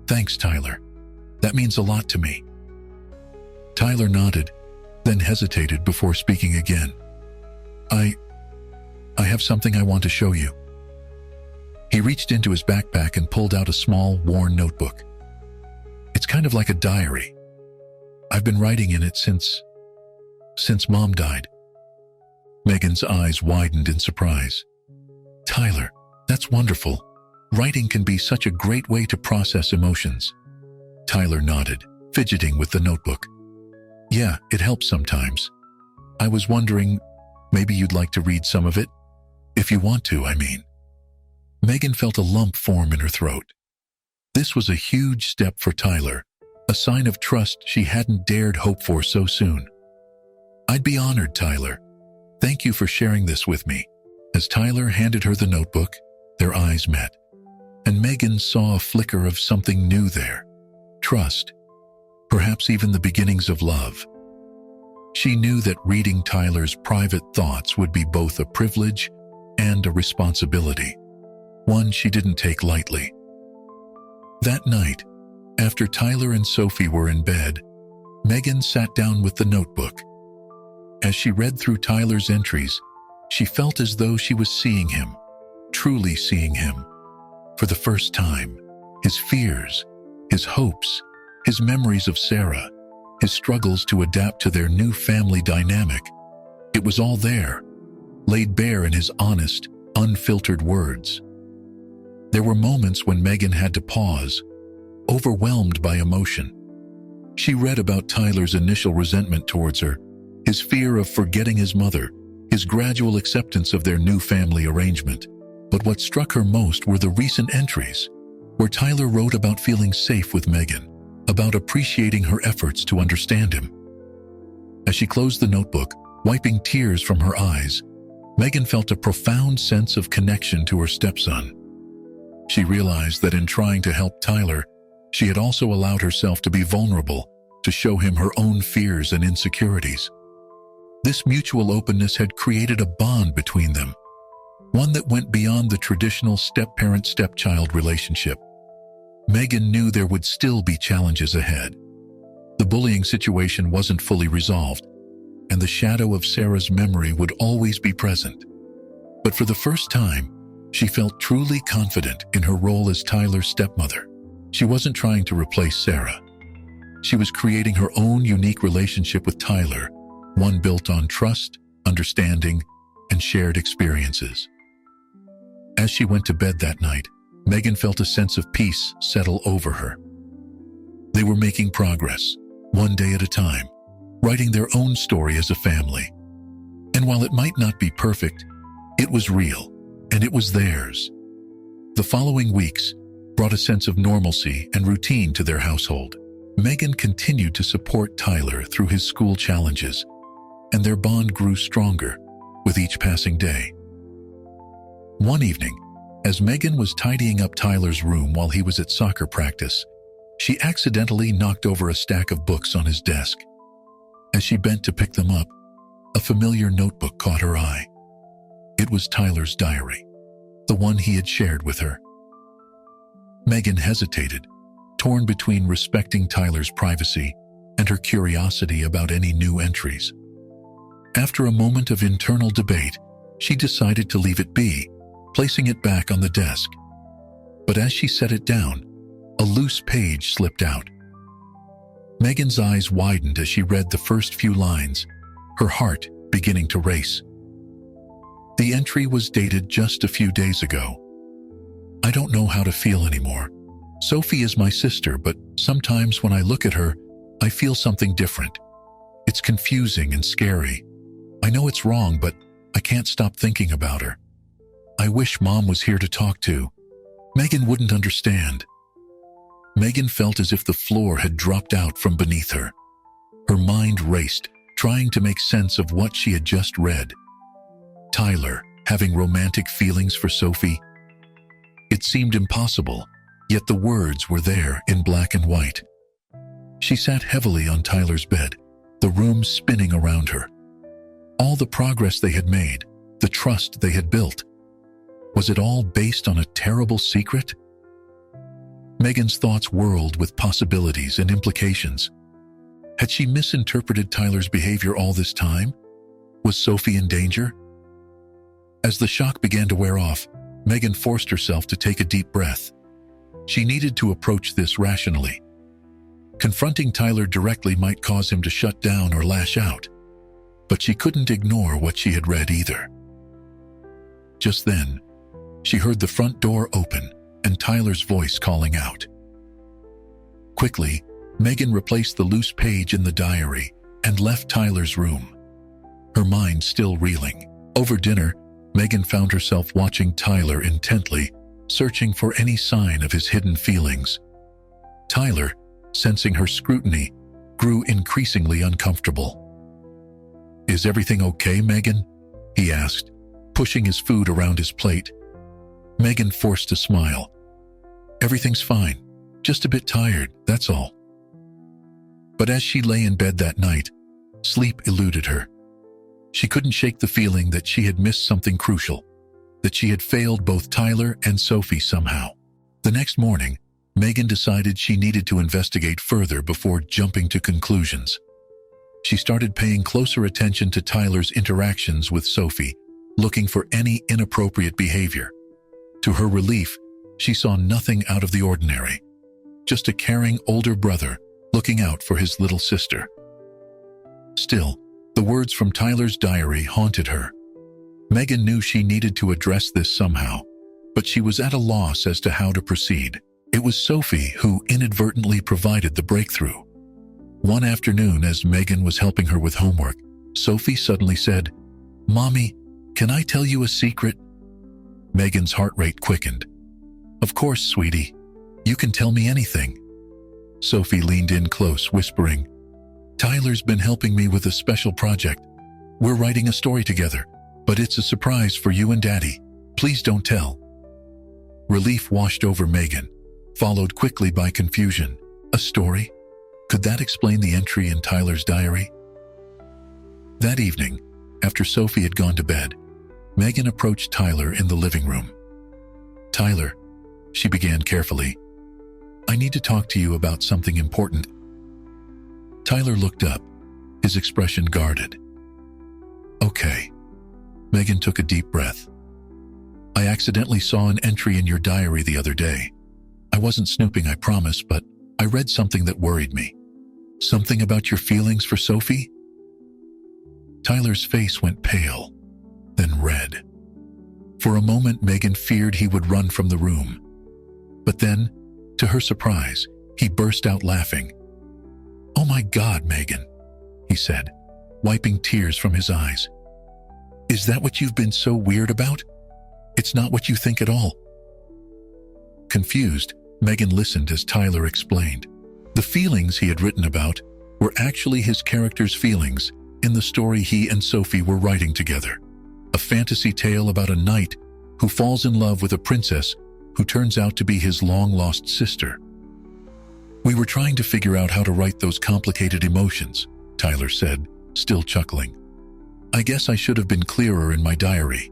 "Thanks, Tyler. That means a lot to me." Tyler nodded, then hesitated before speaking again. I have something I want to show you." He reached into his backpack and pulled out a small, worn notebook. "It's kind of like a diary. I've been writing in it since Mom died." Megan's eyes widened in surprise. "Tyler, that's wonderful. Writing can be such a great way to process emotions." Tyler nodded, fidgeting with the notebook. "Yeah, it helps sometimes. I was wondering, maybe you'd like to read some of it? If you want to, I mean." Megan felt a lump form in her throat. This was a huge step for Tyler, a sign of trust she hadn't dared hope for so soon. "I'd be honored, Tyler. Thank you for sharing this with me." As Tyler handed her the notebook, their eyes met, and Megan saw a flicker of something new there. Trust, perhaps even the beginnings of love. She knew that reading Tyler's private thoughts would be both a privilege and a responsibility, one she didn't take lightly. That night, after Tyler and Sophie were in bed, Megan sat down with the notebook. As she read through Tyler's entries, she felt as though she was seeing him, truly seeing him. For the first time, his fears, his hopes, his memories of Sarah, his struggles to adapt to their new family dynamic. It was all there, laid bare in his honest, unfiltered words. There were moments when Megan had to pause, overwhelmed by emotion. She read about Tyler's initial resentment towards her, his fear of forgetting his mother, his gradual acceptance of their new family arrangement. But what struck her most were the recent entries, where Tyler wrote about feeling safe with Megan, about appreciating her efforts to understand him. As she closed the notebook, wiping tears from her eyes, Megan felt a profound sense of connection to her stepson. She realized that in trying to help Tyler, she had also allowed herself to be vulnerable, to show him her own fears and insecurities. This mutual openness had created a bond between them, one that went beyond the traditional step-parent-stepchild relationship. Megan knew there would still be challenges ahead. The bullying situation wasn't fully resolved, and the shadow of Sarah's memory would always be present. But for the first time, she felt truly confident in her role as Tyler's stepmother. She wasn't trying to replace Sarah. She was creating her own unique relationship with Tyler, one built on trust, understanding, and shared experiences. As she went to bed that night, Megan felt a sense of peace settle over her. They were making progress, one day at a time, writing their own story as a family. And while it might not be perfect, it was real, and it was theirs. The following weeks brought a sense of normalcy and routine to their household. Megan continued to support Tyler through his school challenges, and their bond grew stronger with each passing day. One evening, as Megan was tidying up Tyler's room while he was at soccer practice, she accidentally knocked over a stack of books on his desk. As she bent to pick them up, a familiar notebook caught her eye. It was Tyler's diary, the one he had shared with her. Megan hesitated, torn between respecting Tyler's privacy and her curiosity about any new entries. After a moment of internal debate, she decided to leave it be, placing it back on the desk. But as she set it down, a loose page slipped out. Megan's eyes widened as she read the first few lines, her heart beginning to race. The entry was dated just a few days ago. I don't know how to feel anymore. Sophie is my sister, but sometimes when I look at her, I feel something different. It's confusing and scary. I know it's wrong, but I can't stop thinking about her. I wish Mom was here to talk to. Megan wouldn't understand. Megan felt as if the floor had dropped out from beneath her. Her mind raced, trying to make sense of what she had just read. Tyler having romantic feelings for Sophie? It seemed impossible, yet the words were there in black and white. She sat heavily on Tyler's bed, the room spinning around her. All the progress they had made, the trust they had built. Was it all based on a terrible secret? Megan's thoughts whirled with possibilities and implications. Had she misinterpreted Tyler's behavior all this time? Was Sophie in danger? As the shock began to wear off, Megan forced herself to take a deep breath. She needed to approach this rationally. Confronting Tyler directly might cause him to shut down or lash out, but she couldn't ignore what she had read either. Just then, she heard the front door open and Tyler's voice calling out. Quickly, Megan replaced the loose page in the diary and left Tyler's room, her mind still reeling. Over dinner, Megan found herself watching Tyler intently, searching for any sign of his hidden feelings. Tyler, sensing her scrutiny, grew increasingly uncomfortable. "Is everything okay, Megan?" he asked, pushing his food around his plate. Megan forced a smile. "Everything's fine, just a bit tired, that's all." But as she lay in bed that night, sleep eluded her. She couldn't shake the feeling that she had missed something crucial, that she had failed both Tyler and Sophie somehow. The next morning, Megan decided she needed to investigate further before jumping to conclusions. She started paying closer attention to Tyler's interactions with Sophie, looking for any inappropriate behavior. To her relief, she saw nothing out of the ordinary, just a caring older brother looking out for his little sister. Still, the words from Tyler's diary haunted her. Megan knew she needed to address this somehow, but she was at a loss as to how to proceed. It was Sophie who inadvertently provided the breakthrough. One afternoon, as Megan was helping her with homework, Sophie suddenly said, "Mommy, can I tell you a secret?" Megan's heart rate quickened. "Of course, sweetie. You can tell me anything." Sophie leaned in close, whispering, "Tyler's been helping me with a special project. We're writing a story together, but it's a surprise for you and Daddy. Please don't tell." Relief washed over Megan, followed quickly by confusion. A story? Could that explain the entry in Tyler's diary? That evening, after Sophie had gone to bed, Megan approached Tyler in the living room. "Tyler," she began carefully, "I need to talk to you about something important." Tyler looked up, his expression guarded. "Okay." Megan took a deep breath. "I accidentally saw an entry in your diary the other day. I wasn't snooping, I promise, but I read something that worried me. Something about your feelings for Sophie?" Tyler's face went pale, then red. For a moment, Megan feared he would run from the room. But then, to her surprise, he burst out laughing. "Oh my God, Megan," he said, wiping tears from his eyes. "Is that what you've been so weird about? It's not what you think at all." Confused, Megan listened as Tyler explained. The feelings he had written about were actually his character's feelings in the story he and Sophie were writing together. A fantasy tale about a knight who falls in love with a princess who turns out to be his long-lost sister. "We were trying to figure out how to write those complicated emotions," Tyler said, still chuckling. "I guess I should have been clearer in my diary."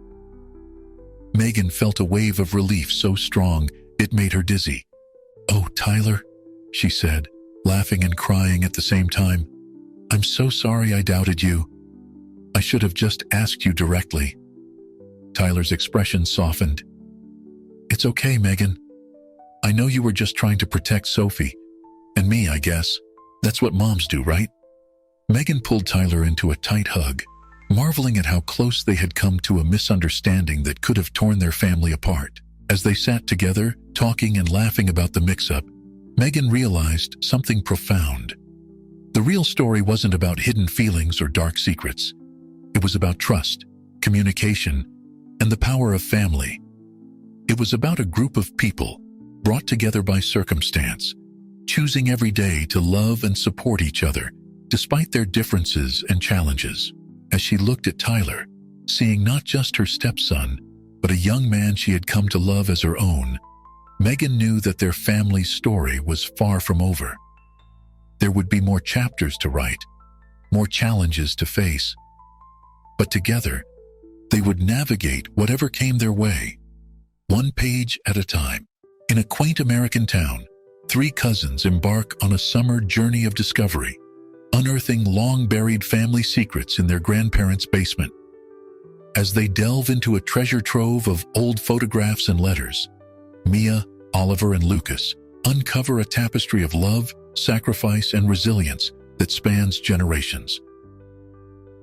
Megan felt a wave of relief so strong it made her dizzy. "Oh, Tyler," she said, laughing and crying at the same time. "I'm so sorry I doubted you. I should have just asked you directly." Tyler's expression softened. "It's okay, Megan. I know you were just trying to protect Sophie. And me, I guess. That's what moms do, right? Megan pulled Tyler into a tight hug, marveling at how close they had come to a misunderstanding that could have torn their family apart. As they sat together, talking and laughing about the mix-up, Megan realized something profound. The real story wasn't about hidden feelings or dark secrets. It was about trust, communication, and the power of family. It was about a group of people brought together by circumstance, choosing every day to love and support each other, despite their differences and challenges. As she looked at Tyler, seeing not just her stepson, but a young man she had come to love as her own, Megan knew that their family's story was far from over. There would be more chapters to write, more challenges to face. But together, they would navigate whatever came their way, one page at a time. In a quaint American town, three cousins embark on a summer journey of discovery, unearthing long-buried family secrets in their grandparents' basement. As they delve into a treasure trove of old photographs and letters, Mia, Oliver, and Lucas uncover a tapestry of love, sacrifice, and resilience that spans generations.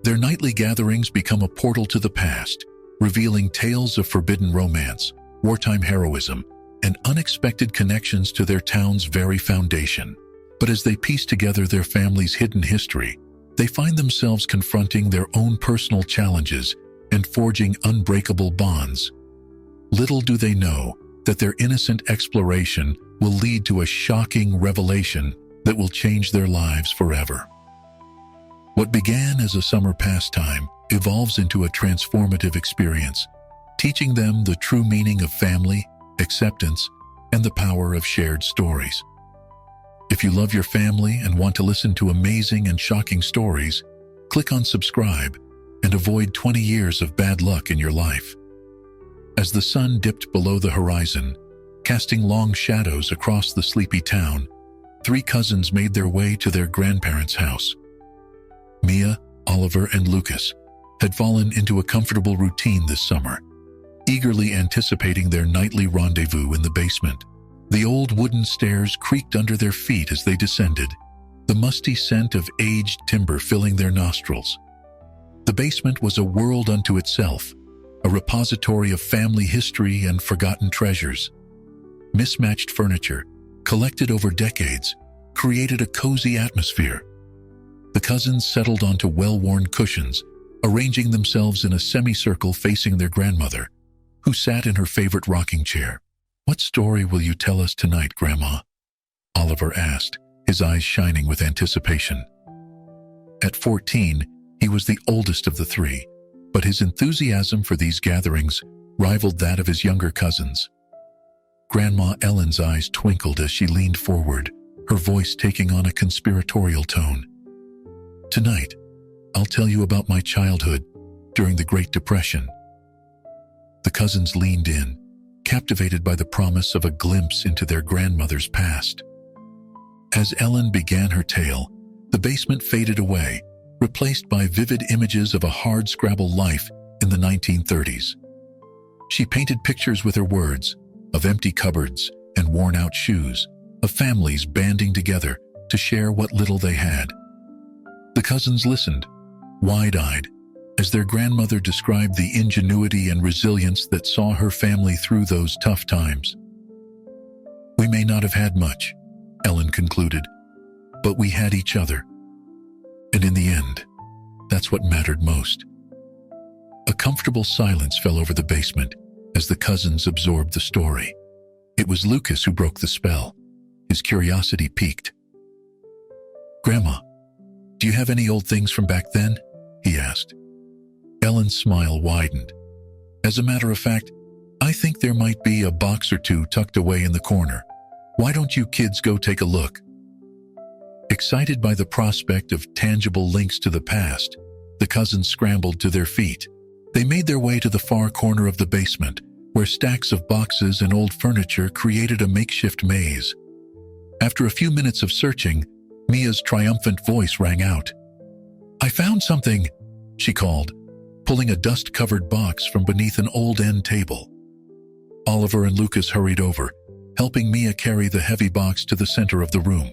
Their nightly gatherings become a portal to the past, revealing tales of forbidden romance, wartime heroism, and unexpected connections to their town's very foundation. But as they piece together their family's hidden history, they find themselves confronting their own personal challenges and forging unbreakable bonds. Little do they know that their innocent exploration will lead to a shocking revelation that will change their lives forever. What began as a summer pastime evolves into a transformative experience, teaching them the true meaning of family, acceptance, and the power of shared stories. If you love your family and want to listen to amazing and shocking stories, click on subscribe and avoid 20 years of bad luck in your life. As the sun dipped below the horizon, casting long shadows across the sleepy town, three cousins made their way to their grandparents' house. Mia, Oliver, and Lucas had fallen into a comfortable routine this summer, eagerly anticipating their nightly rendezvous in the basement. The old wooden stairs creaked under their feet as they descended, the musty scent of aged timber filling their nostrils. The basement was a world unto itself, a repository of family history and forgotten treasures. Mismatched furniture, collected over decades, created a cozy atmosphere. The cousins settled onto well-worn cushions, arranging themselves in a semicircle facing their grandmother, who sat in her favorite rocking chair. "What story will you tell us tonight, Grandma?" Oliver asked, his eyes shining with anticipation. At 14, he was the oldest of the three, but his enthusiasm for these gatherings rivaled that of his younger cousins. Grandma Ellen's eyes twinkled as she leaned forward, her voice taking on a conspiratorial tone. "Tonight, I'll tell you about my childhood during the Great Depression." The cousins leaned in, captivated by the promise of a glimpse into their grandmother's past. As Ellen began her tale, the basement faded away, replaced by vivid images of a hardscrabble life in the 1930s. She painted pictures with her words, of empty cupboards and worn-out shoes, of families banding together to share what little they had. The cousins listened, wide-eyed, as their grandmother described the ingenuity and resilience that saw her family through those tough times. "We may not have had much," Ellen concluded, "but we had each other. And in the end, that's what mattered most." A comfortable silence fell over the basement as the cousins absorbed the story. It was Lucas who broke the spell, his curiosity piqued. "Grandma, do you have any old things from back then?" he asked. Ellen's smile widened. "As a matter of fact, I think there might be a box or two tucked away in the corner. Why don't you kids go take a look?" Excited by the prospect of tangible links to the past, the cousins scrambled to their feet. They made their way to the far corner of the basement, where stacks of boxes and old furniture created a makeshift maze. After a few minutes of searching, Mia's triumphant voice rang out. "I found something," she called, pulling a dust-covered box from beneath an old end table. Oliver and Lucas hurried over, helping Mia carry the heavy box to the center of the room.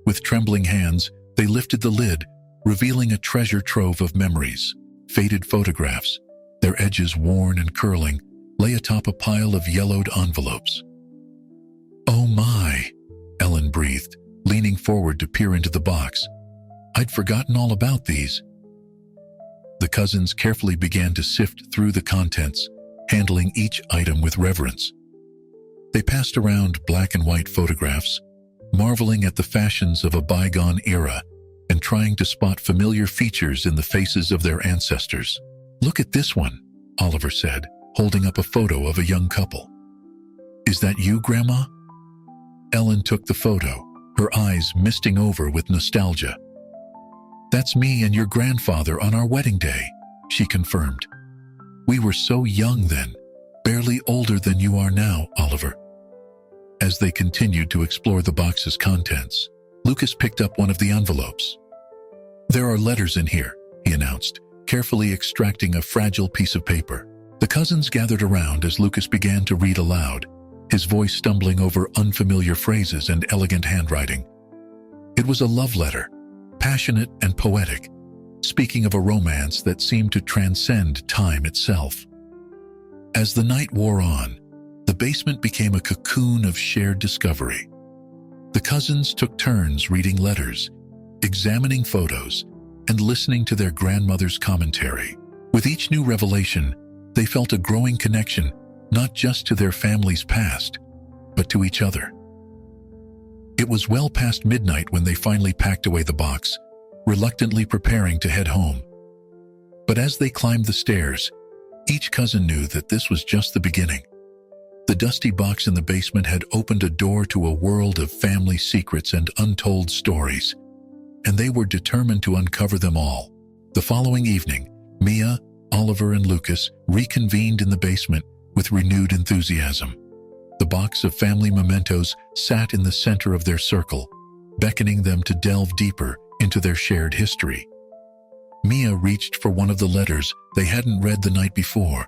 With trembling hands, they lifted the lid, revealing a treasure trove of memories. Faded photographs, their edges worn and curling, lay atop a pile of yellowed envelopes. "Oh my," Ellen breathed, leaning forward to peer into the box. "I'd forgotten all about these." The cousins carefully began to sift through the contents, handling each item with reverence. They passed around black and white photographs, marveling at the fashions of a bygone era and trying to spot familiar features in the faces of their ancestors. "Look at this one," Oliver said, holding up a photo of a young couple. "Is that you, Grandma?" Ellen took the photo, her eyes misting over with nostalgia. "That's me and your grandfather on our wedding day," she confirmed. "We were so young then, barely older than you are now, Oliver." As they continued to explore the box's contents, Lucas picked up one of the envelopes. "There are letters in here," he announced, carefully extracting a fragile piece of paper. The cousins gathered around as Lucas began to read aloud, his voice stumbling over unfamiliar phrases and elegant handwriting. It was a love letter, passionate and poetic, speaking of a romance that seemed to transcend time itself. As the night wore on, the basement became a cocoon of shared discovery. The cousins took turns reading letters, examining photos, and listening to their grandmother's commentary. With each new revelation, they felt a growing connection, not just to their family's past, but to each other. It was well past midnight when they finally packed away the box, reluctantly preparing to head home. But as they climbed the stairs, each cousin knew that this was just the beginning. The dusty box in the basement had opened a door to a world of family secrets and untold stories, and they were determined to uncover them all. The following evening, Mia, Oliver, and Lucas reconvened in the basement with renewed enthusiasm. The box of family mementos sat in the center of their circle, beckoning them to delve deeper into their shared history. Mia reached for one of the letters they hadn't read the night before.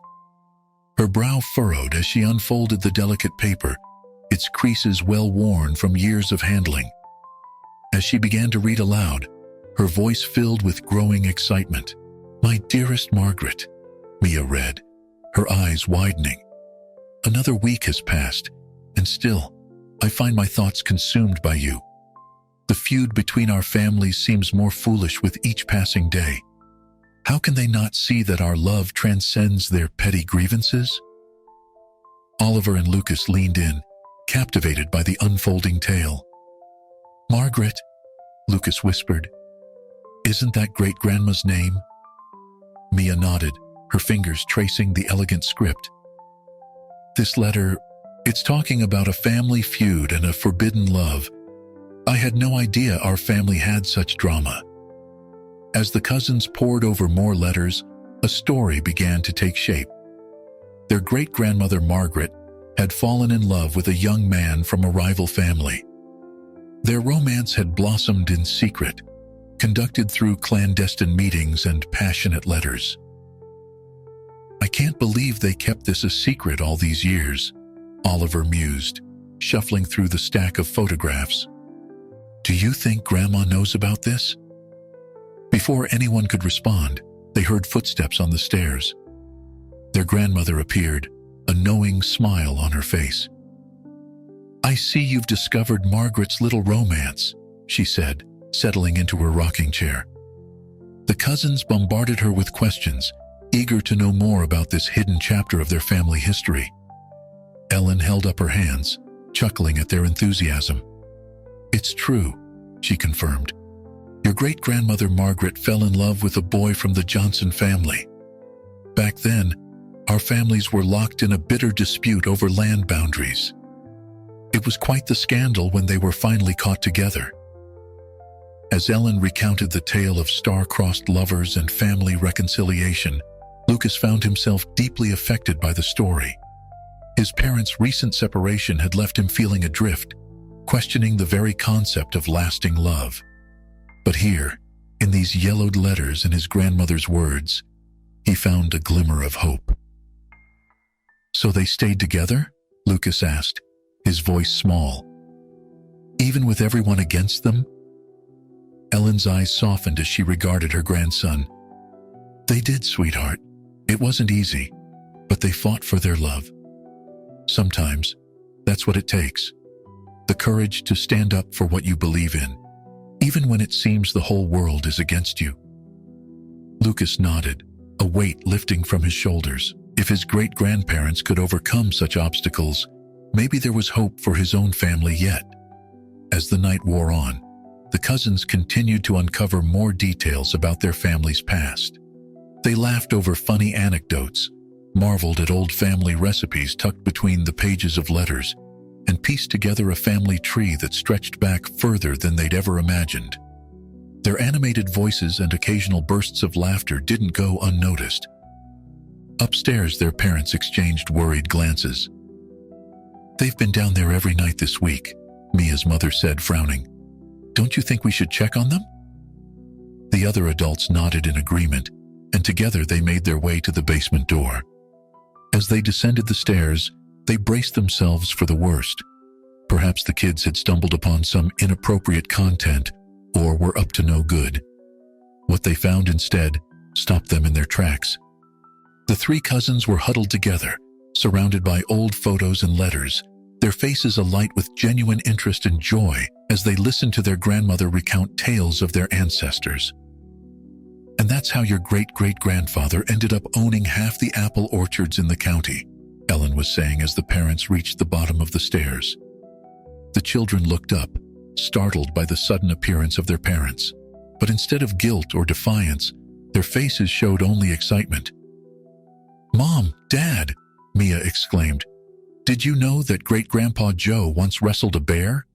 Her brow furrowed as she unfolded the delicate paper, its creases well worn from years of handling. As she began to read aloud, her voice filled with growing excitement. "My dearest Margaret," Mia read, her eyes widening. "Another week has passed, and still, I find my thoughts consumed by you. The feud between our families seems more foolish with each passing day. How can they not see that our love transcends their petty grievances?" Oliver and Lucas leaned in, captivated by the unfolding tale. "Margaret," Lucas whispered, "isn't that great-grandma's name?" Mia nodded, her fingers tracing the elegant script. "This letter, it's talking about a family feud and a forbidden love. I had no idea our family had such drama." As the cousins pored over more letters, a story began to take shape. Their great-grandmother Margaret had fallen in love with a young man from a rival family. Their romance had blossomed in secret, conducted through clandestine meetings and passionate letters. "I can't believe they kept this a secret all these years," Oliver mused, shuffling through the stack of photographs. "Do you think Grandma knows about this?" Before anyone could respond, they heard footsteps on the stairs. Their grandmother appeared, a knowing smile on her face. "I see you've discovered Margaret's little romance," she said, settling into her rocking chair. The cousins bombarded her with questions, eager to know more about this hidden chapter of their family history. Ellen held up her hands, chuckling at their enthusiasm. "It's true," she confirmed. "Your great-grandmother Margaret fell in love with a boy from the Johnson family. Back then, our families were locked in a bitter dispute over land boundaries. It was quite the scandal when they were finally caught together." As Ellen recounted the tale of star-crossed lovers and family reconciliation, Lucas found himself deeply affected by the story. His parents' recent separation had left him feeling adrift, questioning the very concept of lasting love. But here, in these yellowed letters and his grandmother's words, he found a glimmer of hope. "So they stayed together?" Lucas asked, his voice small. "Even with everyone against them?" Ellen's eyes softened as she regarded her grandson. "They did, sweetheart. It wasn't easy, but they fought for their love. Sometimes, that's what it takes. The courage to stand up for what you believe in, even when it seems the whole world is against you." Lucas nodded, a weight lifting from his shoulders. If his great-grandparents could overcome such obstacles, maybe there was hope for his own family yet. As the night wore on, the cousins continued to uncover more details about their family's past. They laughed over funny anecdotes, marveled at old family recipes tucked between the pages of letters, and pieced together a family tree that stretched back further than they'd ever imagined. Their animated voices and occasional bursts of laughter didn't go unnoticed. Upstairs, their parents exchanged worried glances. "They've been down there every night this week," Mia's mother said, frowning. "Don't you think we should check on them?" The other adults nodded in agreement, and together they made their way to the basement door. As they descended the stairs, they braced themselves for the worst. Perhaps the kids had stumbled upon some inappropriate content or were up to no good. What they found instead stopped them in their tracks. The three cousins were huddled together, surrounded by old photos and letters, their faces alight with genuine interest and joy as they listened to their grandmother recount tales of their ancestors. "And that's how your great-great-grandfather ended up owning half the apple orchards in the county," Ellen was saying as the parents reached the bottom of the stairs. The children looked up, startled by the sudden appearance of their parents. But instead of guilt or defiance, their faces showed only excitement. "Mom, Dad," Mia exclaimed, "did you know that Great-Grandpa Joe once wrestled a bear?"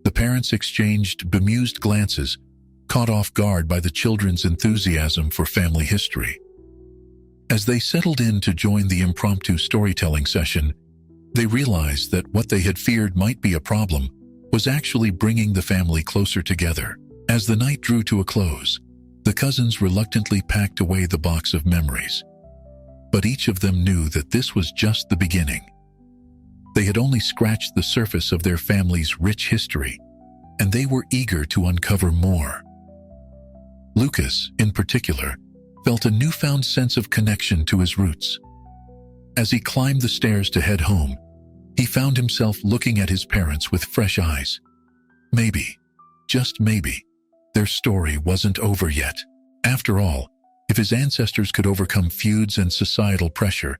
The parents exchanged bemused glances, caught off guard by the children's enthusiasm for family history. As they settled in to join the impromptu storytelling session, they realized that what they had feared might be a problem was actually bringing the family closer together. As the night drew to a close, the cousins reluctantly packed away the box of memories. But each of them knew that this was just the beginning. They had only scratched the surface of their family's rich history, and they were eager to uncover more. Lucas, in particular, felt a newfound sense of connection to his roots. As he climbed the stairs to head home, he found himself looking at his parents with fresh eyes. Maybe, just maybe, their story wasn't over yet. After all, if his ancestors could overcome feuds and societal pressure,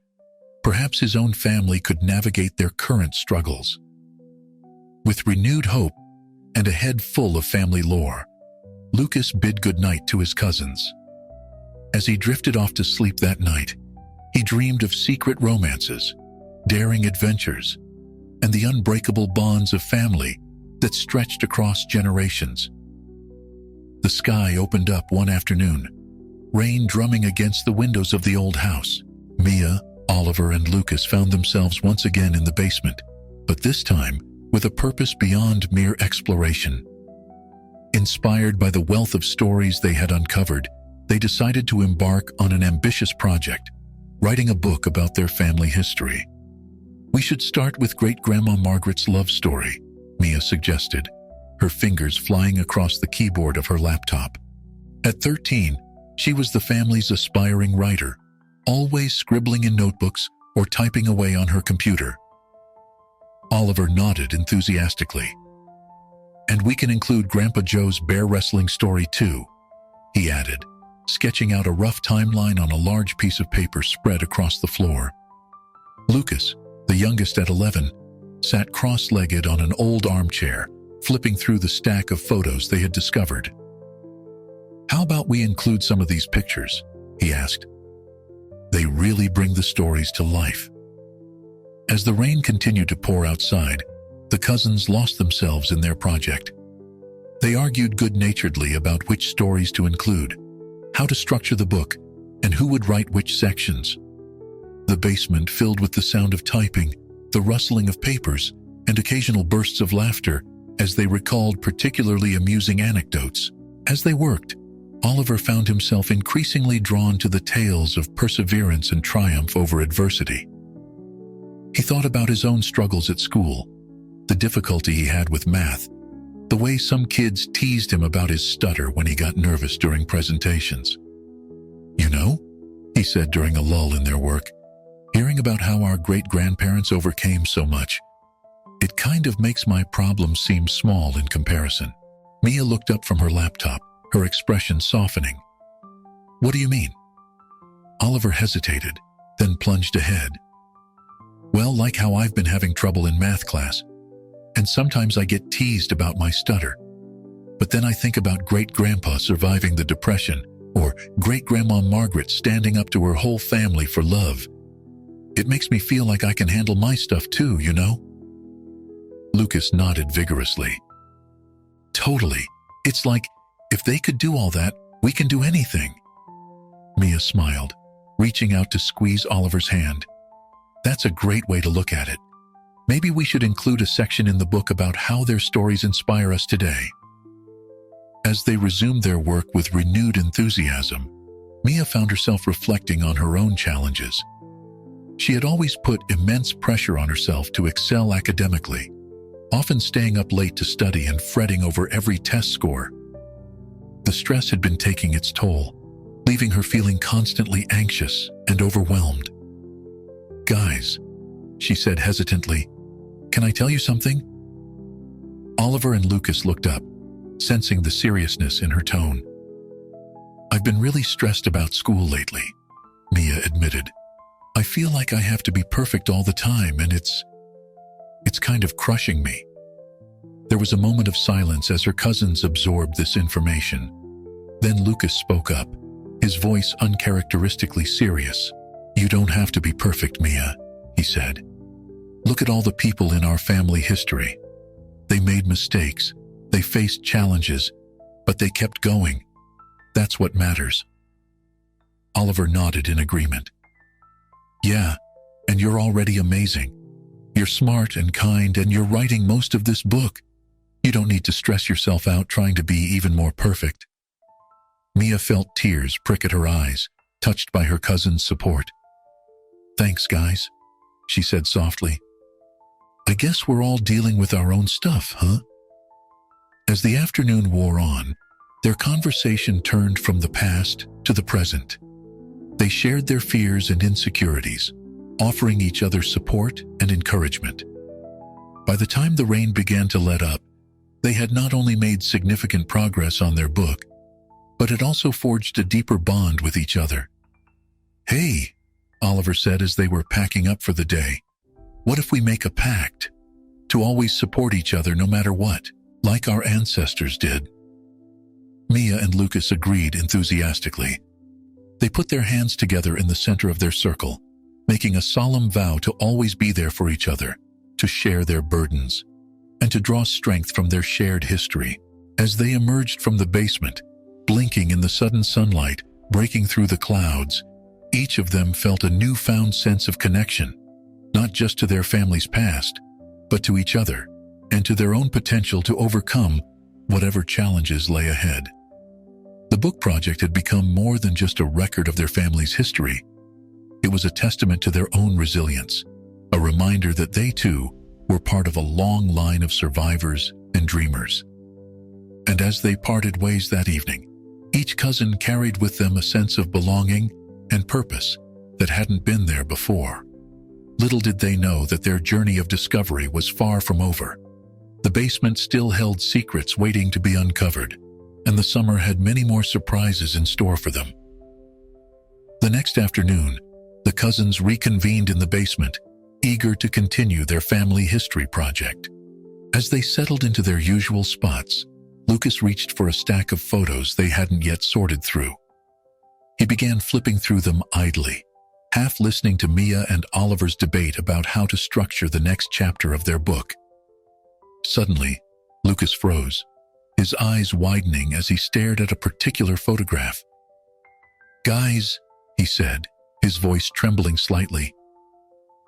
perhaps his own family could navigate their current struggles. With renewed hope and a head full of family lore, Lucas bid goodnight to his cousins. As he drifted off to sleep that night, he dreamed of secret romances, daring adventures, and the unbreakable bonds of family that stretched across generations. The sky opened up one afternoon, rain drumming against the windows of the old house. Mia, Oliver, and Lucas found themselves once again in the basement, but this time with a purpose beyond mere exploration. Inspired by the wealth of stories they had uncovered, they decided to embark on an ambitious project, writing a book about their family history. "We should start with Great-Grandma Margaret's love story," Mia suggested, her fingers flying across the keyboard of her laptop. At 13, she was the family's aspiring writer, always scribbling in notebooks or typing away on her computer. Oliver nodded enthusiastically. "And we can include Grandpa Joe's bear wrestling story too," he added, sketching out a rough timeline on a large piece of paper spread across the floor. Lucas, the youngest at 11, sat cross-legged on an old armchair, flipping through the stack of photos they had discovered. "How about we include some of these pictures?" he asked. "They really bring the stories to life." As the rain continued to pour outside, the cousins lost themselves in their project. They argued good-naturedly about which stories to include, how to structure the book, and who would write which sections. The basement filled with the sound of typing, the rustling of papers, and occasional bursts of laughter as they recalled particularly amusing anecdotes. As they worked, Oliver found himself increasingly drawn to the tales of perseverance and triumph over adversity. He thought about his own struggles at school, the difficulty he had with math, The way some kids teased him about his stutter when he got nervous during presentations. "You know," he said during a lull in their work, "hearing about how our great-grandparents overcame so much, it kind of makes my problem seem small in comparison." Mia looked up from her laptop, her expression softening. "What do you mean?" Oliver hesitated, then plunged ahead. "Well, like how I've been having trouble in math class, and sometimes I get teased about my stutter. But then I think about great-grandpa surviving the Depression, or great-grandma Margaret standing up to her whole family for love. It makes me feel like I can handle my stuff too, you know?" Lucas nodded vigorously. "Totally. It's like, if they could do all that, we can do anything." Mia smiled, reaching out to squeeze Oliver's hand. "That's a great way to look at it. Maybe we should include a section in the book about how their stories inspire us today." As they resumed their work with renewed enthusiasm, Mia found herself reflecting on her own challenges. She had always put immense pressure on herself to excel academically, often staying up late to study and fretting over every test score. The stress had been taking its toll, leaving her feeling constantly anxious and overwhelmed. "Guys," she said hesitantly, "can I tell you something?" Oliver and Lucas looked up, sensing the seriousness in her tone. "I've been really stressed about school lately," Mia admitted. "I feel like I have to be perfect all the time, and it's kind of crushing me." There was a moment of silence as her cousins absorbed this information. Then Lucas spoke up, his voice uncharacteristically serious. "You don't have to be perfect, Mia," he said. "Look at all the people in our family history. They made mistakes, they faced challenges, but they kept going. That's what matters." Oliver nodded in agreement. "Yeah, and you're already amazing. You're smart and kind, and you're writing most of this book. You don't need to stress yourself out trying to be even more perfect." Mia felt tears prick at her eyes, touched by her cousin's support. "Thanks, guys," she said softly. "I guess we're all dealing with our own stuff, huh?" As the afternoon wore on, their conversation turned from the past to the present. They shared their fears and insecurities, offering each other support and encouragement. By the time the rain began to let up, they had not only made significant progress on their book, but had also forged a deeper bond with each other. "Hey," Oliver said as they were packing up for the day, "what if we make a pact to always support each other no matter what, like our ancestors did?" Mia and Lucas agreed enthusiastically. They put their hands together in the center of their circle, making a solemn vow to always be there for each other, to share their burdens, and to draw strength from their shared history. As they emerged from the basement, blinking in the sudden sunlight, breaking through the clouds, each of them felt a newfound sense of connection, not just to their family's past, but to each other, and to their own potential to overcome whatever challenges lay ahead. The book project had become more than just a record of their family's history. It was a testament to their own resilience, a reminder that they too were part of a long line of survivors and dreamers. And as they parted ways that evening, each cousin carried with them a sense of belonging and purpose that hadn't been there before. Little did they know that their journey of discovery was far from over. The basement still held secrets waiting to be uncovered, and the summer had many more surprises in store for them. The next afternoon, the cousins reconvened in the basement, eager to continue their family history project. As they settled into their usual spots, Lucas reached for a stack of photos they hadn't yet sorted through. He began flipping through them idly, half listening to Mia and Oliver's debate about how to structure the next chapter of their book. Suddenly, Lucas froze, his eyes widening as he stared at a particular photograph. "Guys," he said, his voice trembling slightly,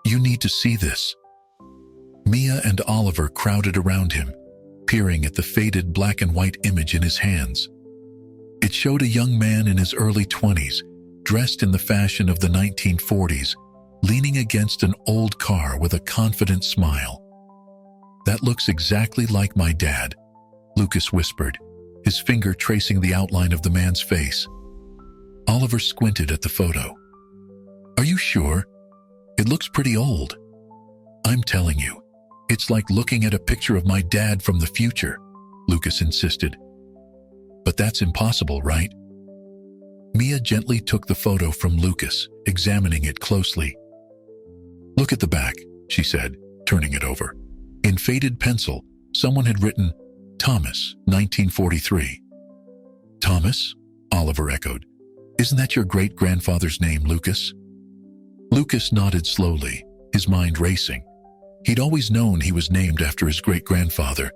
"you need to see this." Mia and Oliver crowded around him, peering at the faded black and white image in his hands. It showed a young man in his early 20s, dressed in the fashion of the 1940s, leaning against an old car with a confident smile. "That looks exactly like my dad," Lucas whispered, his finger tracing the outline of the man's face. Oliver squinted at the photo. Are you sure? It looks pretty old. I'm telling you, it's like looking at a picture of my dad from the future, Lucas insisted. But that's impossible, right? Mia gently took the photo from Lucas, examining it closely. Look at the back, she said, turning it over. In faded pencil, someone had written, Thomas, 1943. Thomas? Oliver echoed. Isn't that your great-grandfather's name, Lucas? Lucas nodded slowly, his mind racing. He'd always known he was named after his great-grandfather,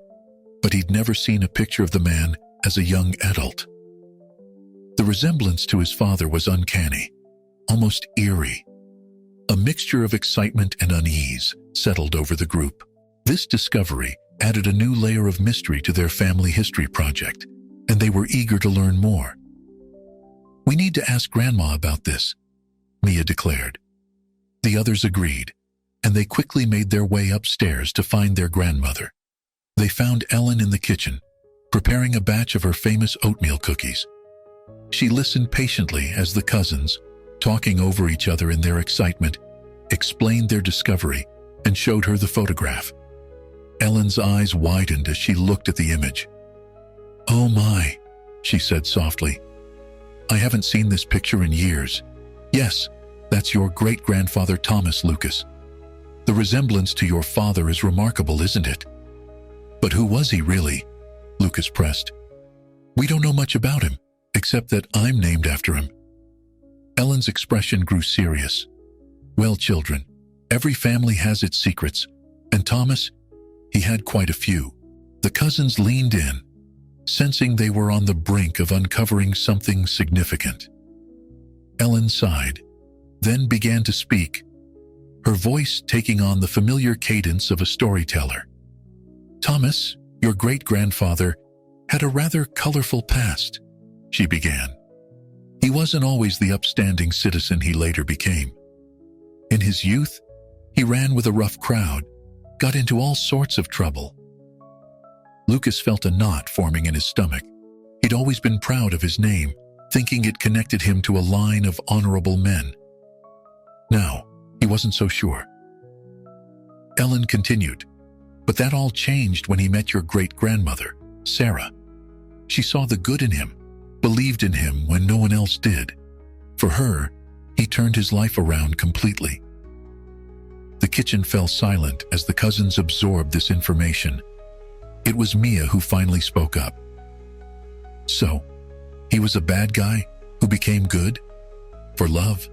but he'd never seen a picture of the man as a young adult. The resemblance to his father was uncanny, almost eerie. A mixture of excitement and unease settled over the group. This discovery added a new layer of mystery to their family history project, and they were eager to learn more. We need to ask Grandma about this, Mia declared. The others agreed, and they quickly made their way upstairs to find their grandmother. They found Ellen in the kitchen, preparing a batch of her famous oatmeal cookies. She listened patiently as the cousins, talking over each other in their excitement, explained their discovery and showed her the photograph. Ellen's eyes widened as she looked at the image. Oh my, she said softly. I haven't seen this picture in years. Yes, that's your great-grandfather Thomas, Lucas. The resemblance to your father is remarkable, isn't it? But who was he really? Lucas pressed. We don't know much about him, except that I'm named after him. Ellen's expression grew serious. Well, children, every family has its secrets, and Thomas, he had quite a few. The cousins leaned in, sensing they were on the brink of uncovering something significant. Ellen sighed, then began to speak, her voice taking on the familiar cadence of a storyteller. Thomas, your great-grandfather, had a rather colorful past, she began. He wasn't always the upstanding citizen he later became. In his youth, he ran with a rough crowd, got into all sorts of trouble. Lucas felt a knot forming in his stomach. He'd always been proud of his name, thinking it connected him to a line of honorable men. Now, he wasn't so sure. Ellen continued, but that all changed when he met your great-grandmother, Sarah. She saw the good in him, believed in him when no one else did. For her, he turned his life around completely. The kitchen fell silent as the cousins absorbed this information. It was Mia who finally spoke up. So, he was a bad guy who became good? For love?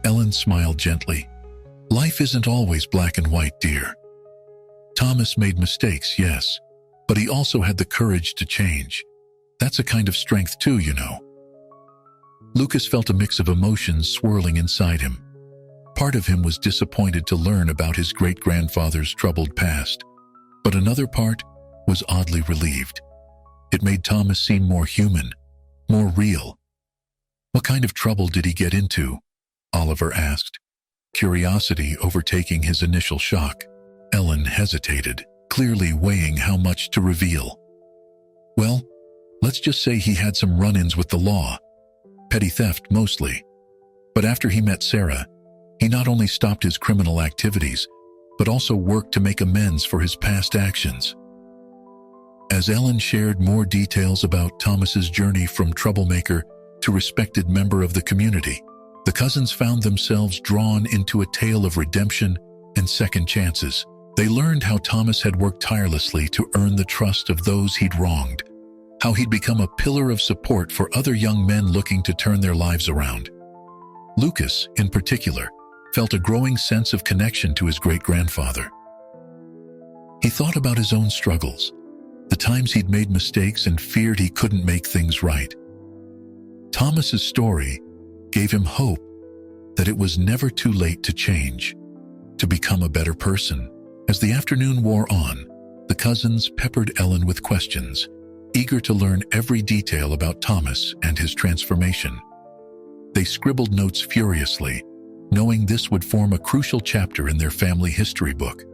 Ellen smiled gently. Life isn't always black and white, dear. Thomas made mistakes, yes, but he also had the courage to change. That's a kind of strength too, you know. Lucas felt a mix of emotions swirling inside him. Part of him was disappointed to learn about his great-grandfather's troubled past, but another part was oddly relieved. It made Thomas seem more human, more real. What kind of trouble did he get into? Oliver asked, curiosity overtaking his initial shock. Ellen hesitated, clearly weighing how much to reveal. Well, let's just say he had some run-ins with the law. Petty theft mostly. But after he met Sarah, he not only stopped his criminal activities, but also worked to make amends for his past actions. As Ellen shared more details about Thomas's journey from troublemaker to respected member of the community, the cousins found themselves drawn into a tale of redemption and second chances. They learned how Thomas had worked tirelessly to earn the trust of those he'd wronged, how he'd become a pillar of support for other young men looking to turn their lives around. Lucas, in particular, felt a growing sense of connection to his great-grandfather. He thought about his own struggles, the times he'd made mistakes and feared he couldn't make things right. Thomas's story gave him hope that it was never too late to change, to become a better person. As the afternoon wore on, the cousins peppered Ellen with questions, eager to learn every detail about Thomas and his transformation. They scribbled notes furiously, knowing this would form a crucial chapter in their family history book.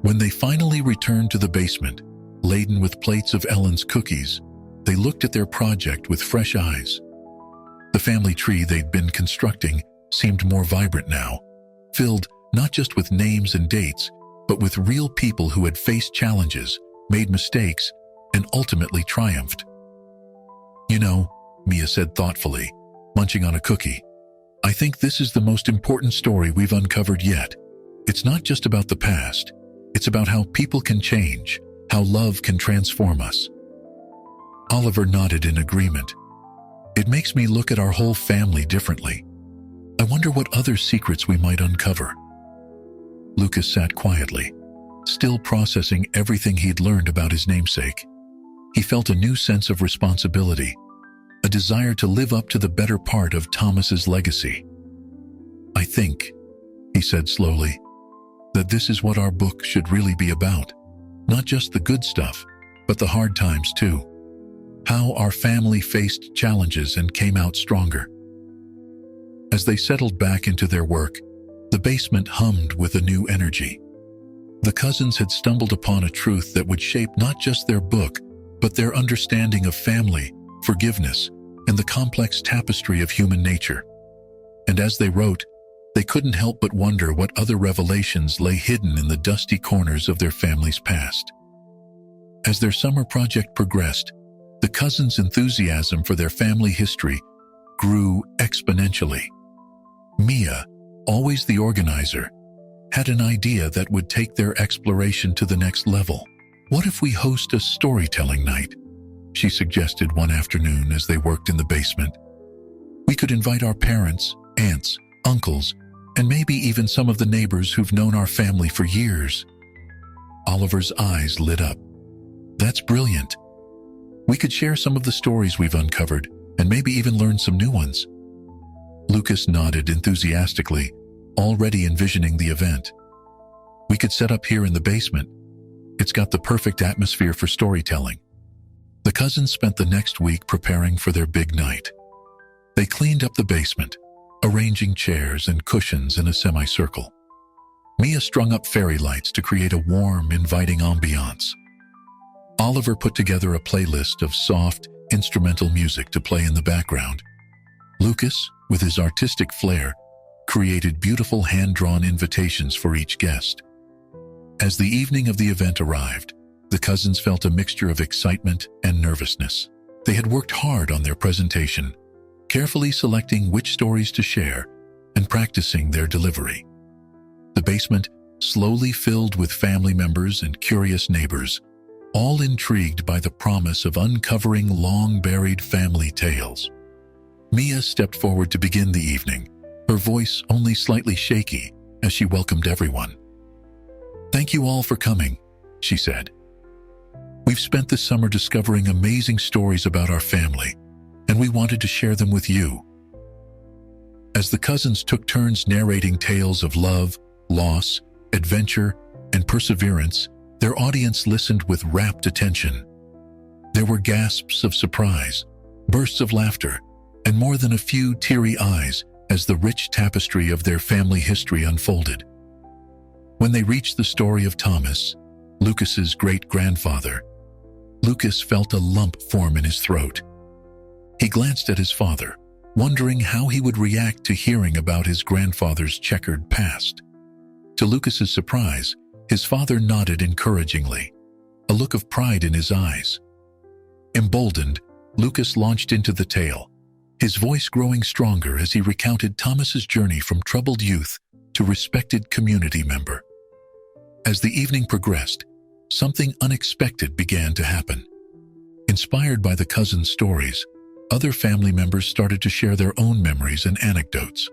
When they finally returned to the basement, Laden with plates of Ellen's cookies, they looked at their project with fresh eyes. The family tree they'd been constructing seemed more vibrant now, filled not just with names and dates, but with real people who had faced challenges, made mistakes, and ultimately triumphed. "You know," Mia said thoughtfully, munching on a cookie, "I think this is the most important story we've uncovered yet. It's not just about the past. It's about how people can change, how love can transform us." Oliver nodded in agreement. "It makes me look at our whole family differently. I wonder what other secrets we might uncover." Lucas sat quietly, still processing everything he'd learned about his namesake. He felt a new sense of responsibility, a desire to live up to the better part of Thomas's legacy. "I think," he said slowly, "that this is what our book should really be about. Not just the good stuff, but the hard times too. How our family faced challenges and came out stronger." As they settled back into their work, the basement hummed with a new energy. The cousins had stumbled upon a truth that would shape not just their book, but their understanding of family, forgiveness, and the complex tapestry of human nature. And as they wrote, they couldn't help but wonder what other revelations lay hidden in the dusty corners of their family's past. As their summer project progressed, the cousins' enthusiasm for their family history grew exponentially. Mia, always the organizer, had an idea that would take their exploration to the next level. "What if we host a storytelling night?" she suggested one afternoon as they worked in the basement. "We could invite our parents, aunts, uncles, and maybe even some of the neighbors who've known our family for years." Oliver's eyes lit up. "That's brilliant. We could share some of the stories we've uncovered and maybe even learn some new ones." Lucas nodded enthusiastically, already envisioning the event. "We could set up here in the basement. It's got the perfect atmosphere for storytelling." The cousins spent the next week preparing for their big night. They cleaned up the basement, arranging chairs and cushions in a semicircle. Mia strung up fairy lights to create a warm, inviting ambiance. Oliver put together a playlist of soft, instrumental music to play in the background. Lucas, with his artistic flair, created beautiful hand-drawn invitations for each guest. As the evening of the event arrived, the cousins felt a mixture of excitement and nervousness. They had worked hard on their presentation, carefully selecting which stories to share and practicing their delivery. The basement slowly filled with family members and curious neighbors, all intrigued by the promise of uncovering long-buried family tales. Mia stepped forward to begin the evening, her voice only slightly shaky as she welcomed everyone. "Thank you all for coming," she said. "We've spent this summer discovering amazing stories about our family, and we wanted to share them with you." As the cousins took turns narrating tales of love, loss, adventure, and perseverance, their audience listened with rapt attention. There were gasps of surprise, bursts of laughter, and more than a few teary eyes as the rich tapestry of their family history unfolded. When they reached the story of Thomas, Lucas's great-grandfather, Lucas felt a lump form in his throat. He glanced at his father, wondering how he would react to hearing about his grandfather's checkered past. To Lucas's surprise, his father nodded encouragingly, a look of pride in his eyes. Emboldened, Lucas launched into the tale, his voice growing stronger as he recounted Thomas's journey from troubled youth to respected community member. As the evening progressed, something unexpected began to happen. Inspired by the cousins' stories, other family members started to share their own memories and anecdotes.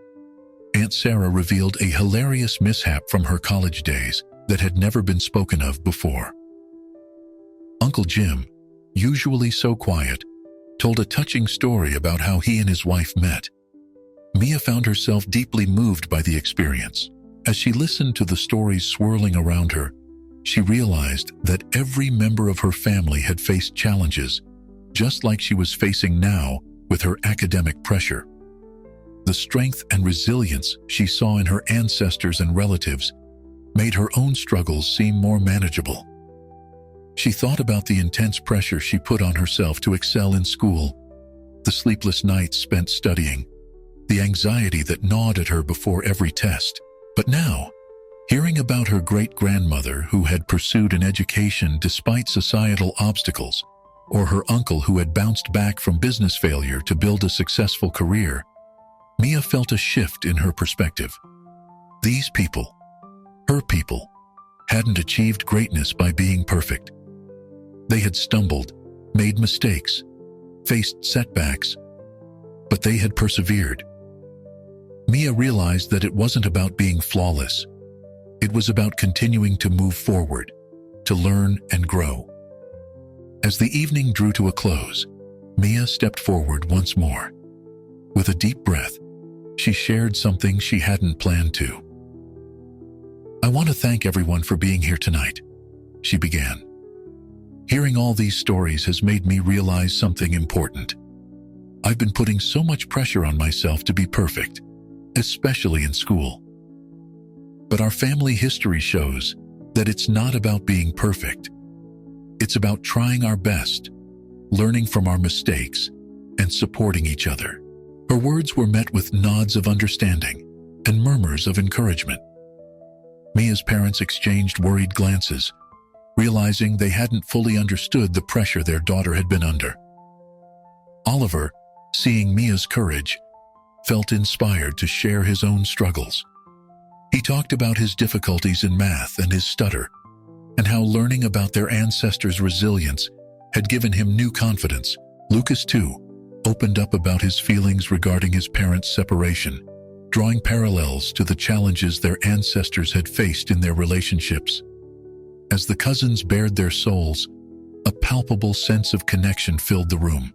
Aunt Sarah revealed a hilarious mishap from her college days that had never been spoken of before. Uncle Jim, usually so quiet, told a touching story about how he and his wife met. Mia found herself deeply moved by the experience. As she listened to the stories swirling around her, she realized that every member of her family had faced challenges, just like she was facing now with her academic pressure. The strength and resilience she saw in her ancestors and relatives made her own struggles seem more manageable. She thought about the intense pressure she put on herself to excel in school, the sleepless nights spent studying, the anxiety that gnawed at her before every test. But now, hearing about her great-grandmother who had pursued an education despite societal obstacles, or her uncle who had bounced back from business failure to build a successful career, Mia felt a shift in her perspective. These people, her people, hadn't achieved greatness by being perfect. They had stumbled, made mistakes, faced setbacks, but they had persevered. Mia realized that it wasn't about being flawless. It was about continuing to move forward, to learn and grow. As the evening drew to a close, Mia stepped forward once more. With a deep breath, she shared something she hadn't planned to. "I want to thank everyone for being here tonight," she began. "Hearing all these stories has made me realize something important. I've been putting so much pressure on myself to be perfect, especially in school. But our family history shows that it's not about being perfect. It's about trying our best, learning from our mistakes, and supporting each other." Her words were met with nods of understanding and murmurs of encouragement. Mia's parents exchanged worried glances, realizing they hadn't fully understood the pressure their daughter had been under. Oliver, seeing Mia's courage, felt inspired to share his own struggles. He talked about his difficulties in math and his stutter, and how learning about their ancestors' resilience had given him new confidence. Lucas, too, opened up about his feelings regarding his parents' separation, drawing parallels to the challenges their ancestors had faced in their relationships. As the cousins bared their souls, a palpable sense of connection filled the room.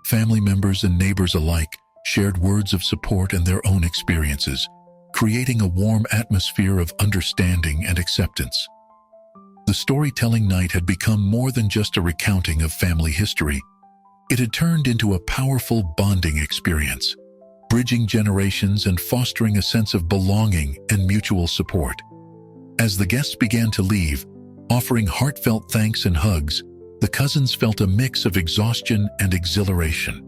Family members and neighbors alike shared words of support and their own experiences, creating a warm atmosphere of understanding and acceptance. The storytelling night had become more than just a recounting of family history. It had turned into a powerful bonding experience, bridging generations and fostering a sense of belonging and mutual support. As the guests began to leave, offering heartfelt thanks and hugs, the cousins felt a mix of exhaustion and exhilaration.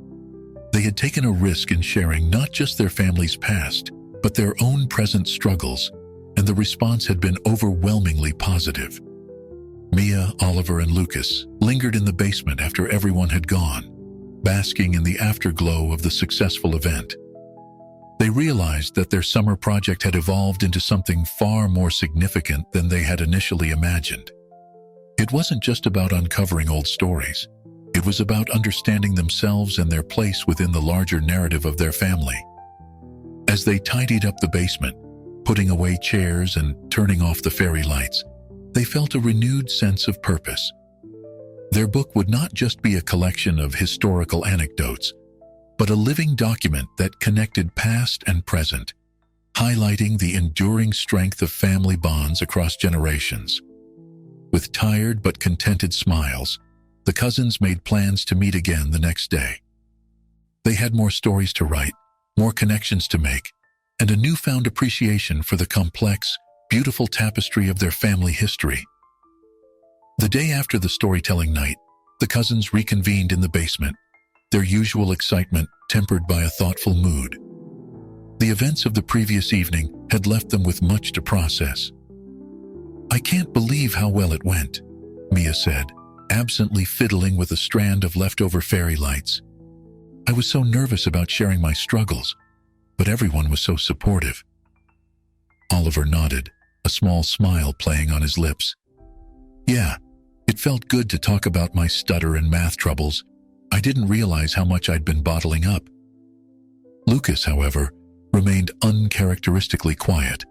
They had taken a risk in sharing not just their family's past, but their own present struggles, and the response had been overwhelmingly positive. Mia, Oliver, and Lucas lingered in the basement after everyone had gone, basking in the afterglow of the successful event. They realized that their summer project had evolved into something far more significant than they had initially imagined. It wasn't just about uncovering old stories. It was about understanding themselves and their place within the larger narrative of their family. As they tidied up the basement, putting away chairs and turning off the fairy lights, they felt a renewed sense of purpose. Their book would not just be a collection of historical anecdotes, but a living document that connected past and present, highlighting the enduring strength of family bonds across generations. With tired but contented smiles, the cousins made plans to meet again the next day. They had more stories to write, more connections to make, and a newfound appreciation for the complex, beautiful tapestry of their family history. The day after the storytelling night, the cousins reconvened in the basement, their usual excitement tempered by a thoughtful mood. The events of the previous evening had left them with much to process. "I can't believe how well it went," Mia said, absently fiddling with a strand of leftover fairy lights. "I was so nervous about sharing my struggles, but everyone was so supportive." Oliver nodded, a small smile playing on his lips. "Yeah, it felt good to talk about my stutter and math troubles. I didn't realize how much I'd been bottling up." Lucas, however, remained uncharacteristically quiet.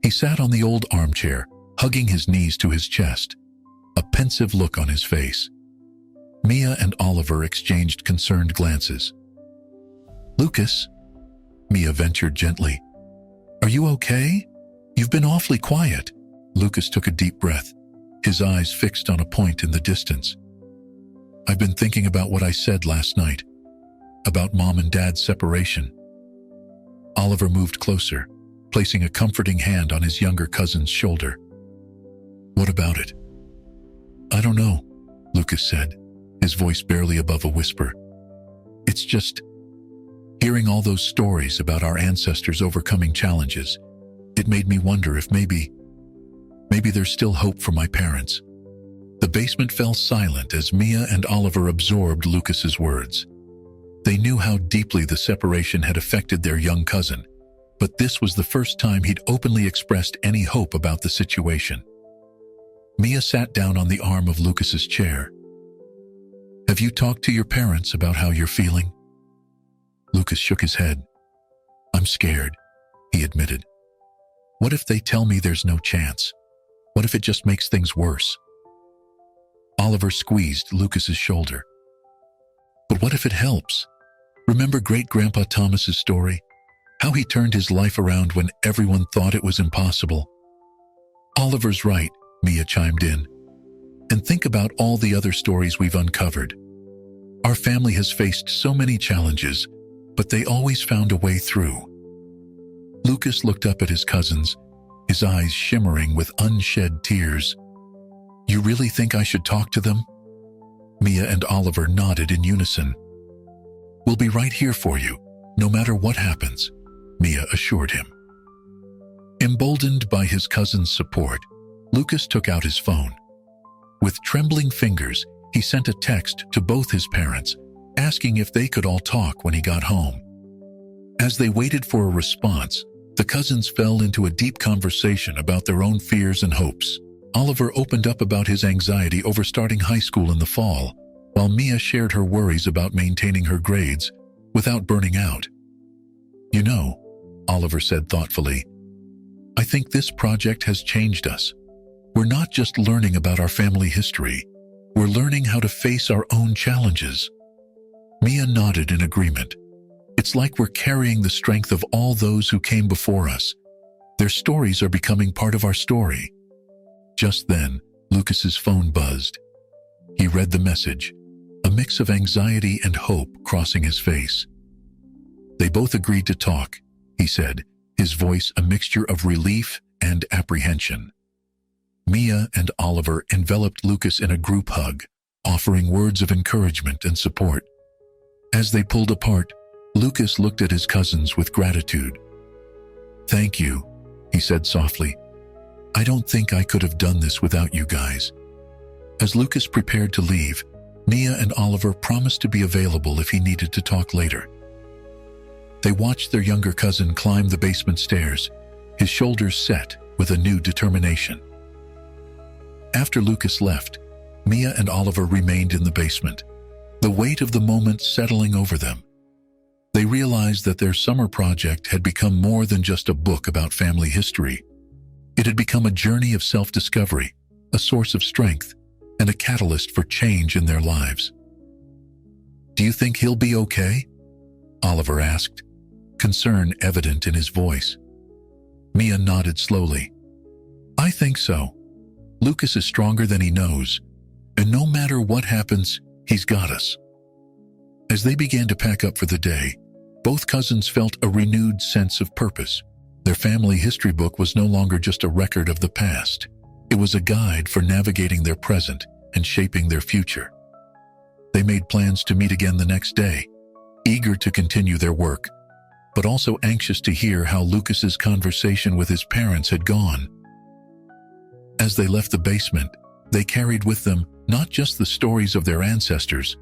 He sat on the old armchair, hugging his knees to his chest, a pensive look on his face. Mia and Oliver exchanged concerned glances. "Lucas," Mia ventured gently, "are you okay? You've been awfully quiet." Lucas took a deep breath, his eyes fixed on a point in the distance. "I've been thinking about what I said last night, about Mom and Dad's separation." Oliver moved closer, placing a comforting hand on his younger cousin's shoulder. "What about it?" I don't know, Lucas said, his voice barely above a whisper. It's just hearing all those stories about our ancestors overcoming challenges. It made me wonder if maybe there's still hope for my parents. The basement fell silent as Mia and Oliver absorbed Lucas's words. They knew how deeply the separation had affected their young cousin, but this was the first time he'd openly expressed any hope about the situation. Mia sat down on the arm of Lucas's chair. Have you talked to your parents about how you're feeling? Lucas shook his head. I'm scared, he admitted. What if they tell me there's no chance? What if it just makes things worse? Oliver squeezed Lucas's shoulder. But what if it helps? Remember Great-Grandpa Thomas's story? How he turned his life around when everyone thought it was impossible? Oliver's right, Mia chimed in. And think about all the other stories we've uncovered. Our family has faced so many challenges, but they always found a way through. Lucas looked up at his cousins, his eyes shimmering with unshed tears. You really think I should talk to them? Mia and Oliver nodded in unison. We'll be right here for you, no matter what happens, Mia assured him. Emboldened by his cousin's support, Lucas took out his phone. With trembling fingers, he sent a text to both his parents, asking if they could all talk when he got home. As they waited for a response, the cousins fell into a deep conversation about their own fears and hopes. Oliver opened up about his anxiety over starting high school in the fall, while Mia shared her worries about maintaining her grades without burning out. You know, Oliver said thoughtfully, I think this project has changed us. We're not just learning about our family history, we're learning how to face our own challenges. Mia nodded in agreement. It's like we're carrying the strength of all those who came before us. Their stories are becoming part of our story. Just then, Lucas's phone buzzed. He read the message, a mix of anxiety and hope crossing his face. They both agreed to talk, he said, his voice a mixture of relief and apprehension. Mia and Oliver enveloped Lucas in a group hug, offering words of encouragement and support. As they pulled apart, Lucas looked at his cousins with gratitude. Thank you, he said softly. I don't think I could have done this without you guys. As Lucas prepared to leave, Mia and Oliver promised to be available if he needed to talk later. They watched their younger cousin climb the basement stairs, his shoulders set with a new determination. After Lucas left, Mia and Oliver remained in the basement, the weight of the moment settling over them. They realized that their summer project had become more than just a book about family history. It had become a journey of self-discovery, a source of strength, and a catalyst for change in their lives. Do you think he'll be okay? Oliver asked, concern evident in his voice. Mia nodded slowly. I think so. Lucas is stronger than he knows, and no matter what happens, he's got us. As they began to pack up for the day, both cousins felt a renewed sense of purpose. Their family history book was no longer just a record of the past. It was a guide for navigating their present and shaping their future. They made plans to meet again the next day, eager to continue their work, but also anxious to hear how Lucas's conversation with his parents had gone. As they left the basement, they carried with them not just the stories of their ancestors,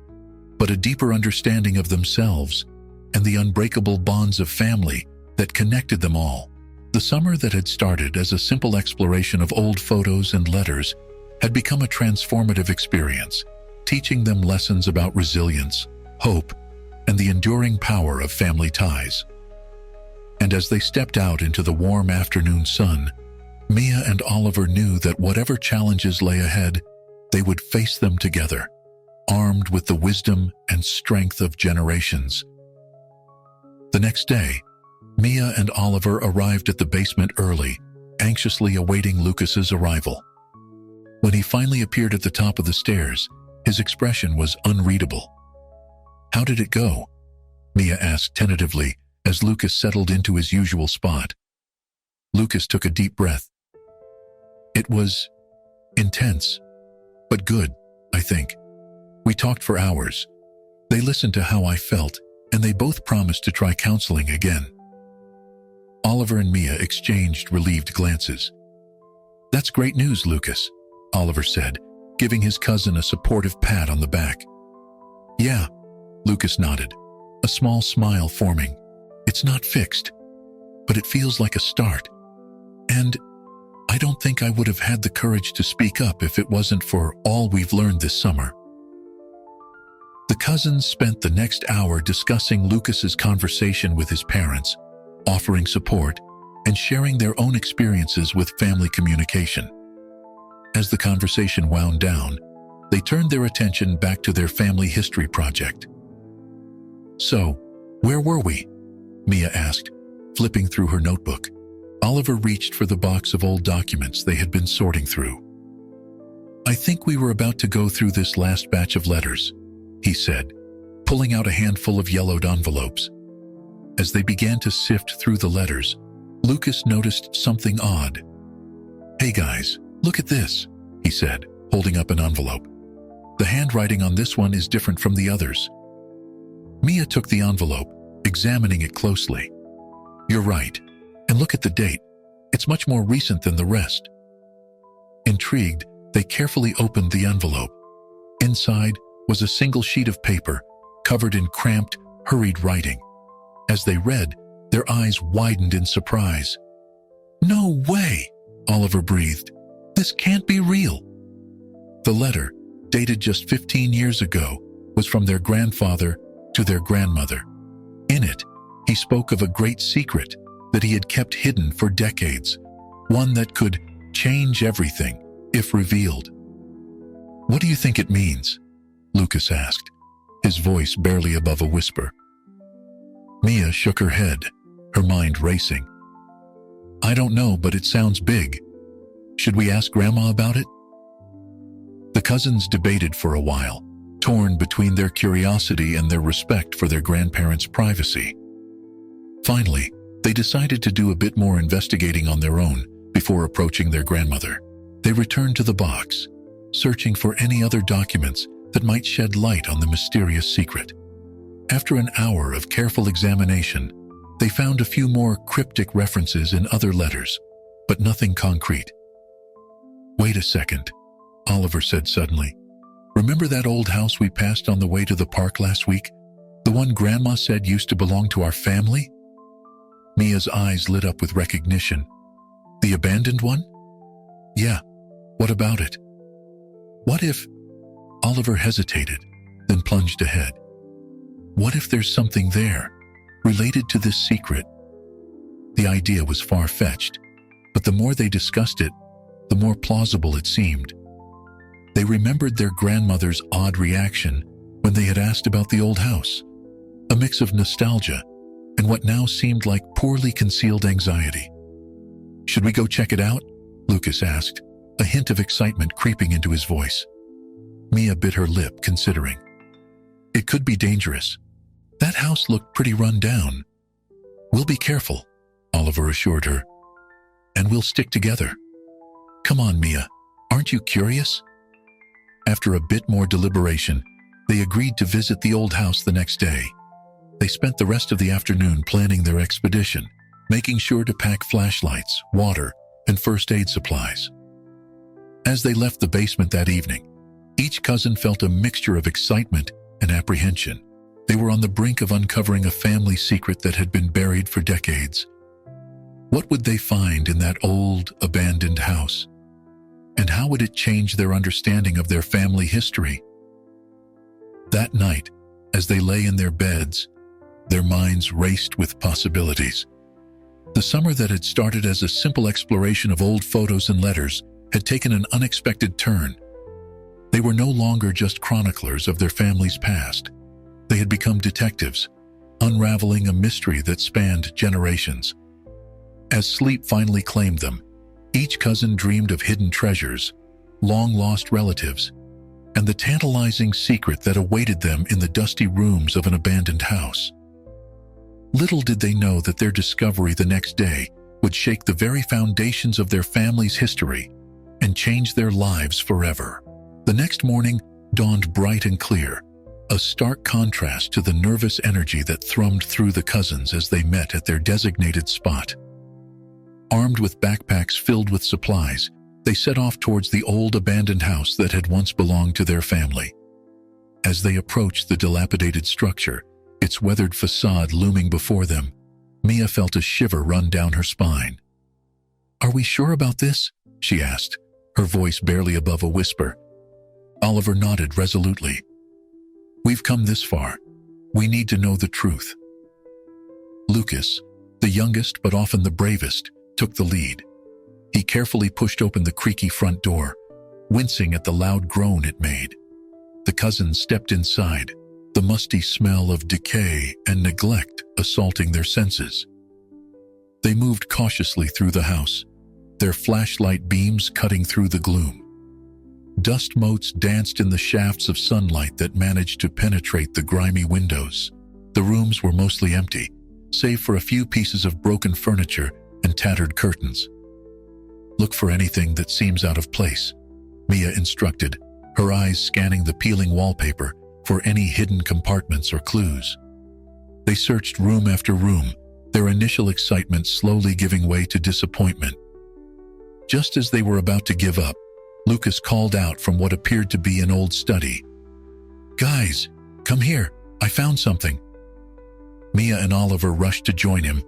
but a deeper understanding of themselves and the unbreakable bonds of family that connected them all. The summer that had started as a simple exploration of old photos and letters had become a transformative experience, teaching them lessons about resilience, hope, and the enduring power of family ties. And as they stepped out into the warm afternoon sun, Mia and Oliver knew that whatever challenges lay ahead, they would face them together, armed with the wisdom and strength of generations. The next day, Mia and Oliver arrived at the basement early, anxiously awaiting Lucas's arrival. When he finally appeared at the top of the stairs, his expression was unreadable. How did it go? Mia asked tentatively as Lucas settled into his usual spot. Lucas took a deep breath. It was intense. But good, I think. We talked for hours. They listened to how I felt, and they both promised to try counseling again. Oliver and Mia exchanged relieved glances. "That's great news, Lucas," Oliver said, giving his cousin a supportive pat on the back. "Yeah," Lucas nodded, a small smile forming. "It's not fixed, but it feels like a start. And I don't think I would have had the courage to speak up if it wasn't for all we've learned this summer." The cousins spent the next hour discussing Lucas's conversation with his parents, offering support, and sharing their own experiences with family communication. As the conversation wound down, they turned their attention back to their family history project. "So, where were we?" Mia asked, flipping through her notebook. Oliver reached for the box of old documents they had been sorting through. "I think we were about to go through this last batch of letters," he said, pulling out a handful of yellowed envelopes. As they began to sift through the letters, Lucas noticed something odd. "Hey guys, look at this," he said, holding up an envelope. "The handwriting on this one is different from the others." Mia took the envelope, examining it closely. "You're right. And look at the date. It's much more recent than the rest." Intrigued, they carefully opened the envelope. Inside was a single sheet of paper, covered in cramped, hurried writing. As they read, their eyes widened in surprise. "No way!" Oliver breathed. "This can't be real." The letter, dated just 15 years ago, was from their grandfather to their grandmother. In it, he spoke of a great secret that he had kept hidden for decades, one that could change everything if revealed. "What do you think it means?" Lucas asked, his voice barely above a whisper. Mia shook her head, her mind racing. "I don't know, but it sounds big. Should we ask Grandma about it?" The cousins debated for a while, torn between their curiosity and their respect for their grandparents' privacy. Finally, they decided to do a bit more investigating on their own before approaching their grandmother. They returned to the box, searching for any other documents that might shed light on the mysterious secret. After an hour of careful examination, they found a few more cryptic references in other letters, but nothing concrete. "Wait a second," Oliver said suddenly. "Remember that old house we passed on the way to the park last week? The one Grandma said used to belong to our family?" Mia's eyes lit up with recognition. "The abandoned one?" "Yeah. What about it?" "What if—" Oliver hesitated, then plunged ahead. "What if there's something there, related to this secret?" The idea was far-fetched, but the more they discussed it, the more plausible it seemed. They remembered their grandmother's odd reaction when they had asked about the old house, a mix of nostalgia and what now seemed like poorly concealed anxiety. "Should we go check it out?" Lucas asked, a hint of excitement creeping into his voice. Mia bit her lip, considering. "It could be dangerous. That house looked pretty run down." "We'll be careful," Oliver assured her. "And we'll stick together. Come on, Mia. Aren't you curious?" After a bit more deliberation, they agreed to visit the old house the next day. They spent the rest of the afternoon planning their expedition, making sure to pack flashlights, water, and first aid supplies. As they left the basement that evening, each cousin felt a mixture of excitement and apprehension. They were on the brink of uncovering a family secret that had been buried for decades. What would they find in that old, abandoned house? And how would it change their understanding of their family history? That night, as they lay in their beds, their minds raced with possibilities. The summer that had started as a simple exploration of old photos and letters had taken an unexpected turn. They were no longer just chroniclers of their family's past. They had become detectives, unraveling a mystery that spanned generations. As sleep finally claimed them, each cousin dreamed of hidden treasures, long-lost relatives, and the tantalizing secret that awaited them in the dusty rooms of an abandoned house. Little did they know that their discovery the next day would shake the very foundations of their family's history and change their lives forever. The next morning dawned bright and clear, a stark contrast to the nervous energy that thrummed through the cousins as they met at their designated spot. Armed with backpacks filled with supplies, they set off towards the old abandoned house that had once belonged to their family. As they approached the dilapidated structure, its weathered facade looming before them, Mia felt a shiver run down her spine. "Are we sure about this?" she asked, her voice barely above a whisper. Oliver nodded resolutely. "We've come this far. We need to know the truth." Lucas, the youngest but often the bravest, took the lead. He carefully pushed open the creaky front door, wincing at the loud groan it made. The cousins stepped inside, the musty smell of decay and neglect assaulting their senses. They moved cautiously through the house, their flashlight beams cutting through the gloom. Dust motes danced in the shafts of sunlight that managed to penetrate the grimy windows. The rooms were mostly empty, save for a few pieces of broken furniture and tattered curtains. "Look for anything that seems out of place," Mia instructed, her eyes scanning the peeling wallpaper for any hidden compartments or clues. They searched room after room, their initial excitement slowly giving way to disappointment. Just as they were about to give up, Lucas called out from what appeared to be an old study. "Guys, come here, I found something." Mia and Oliver rushed to join him.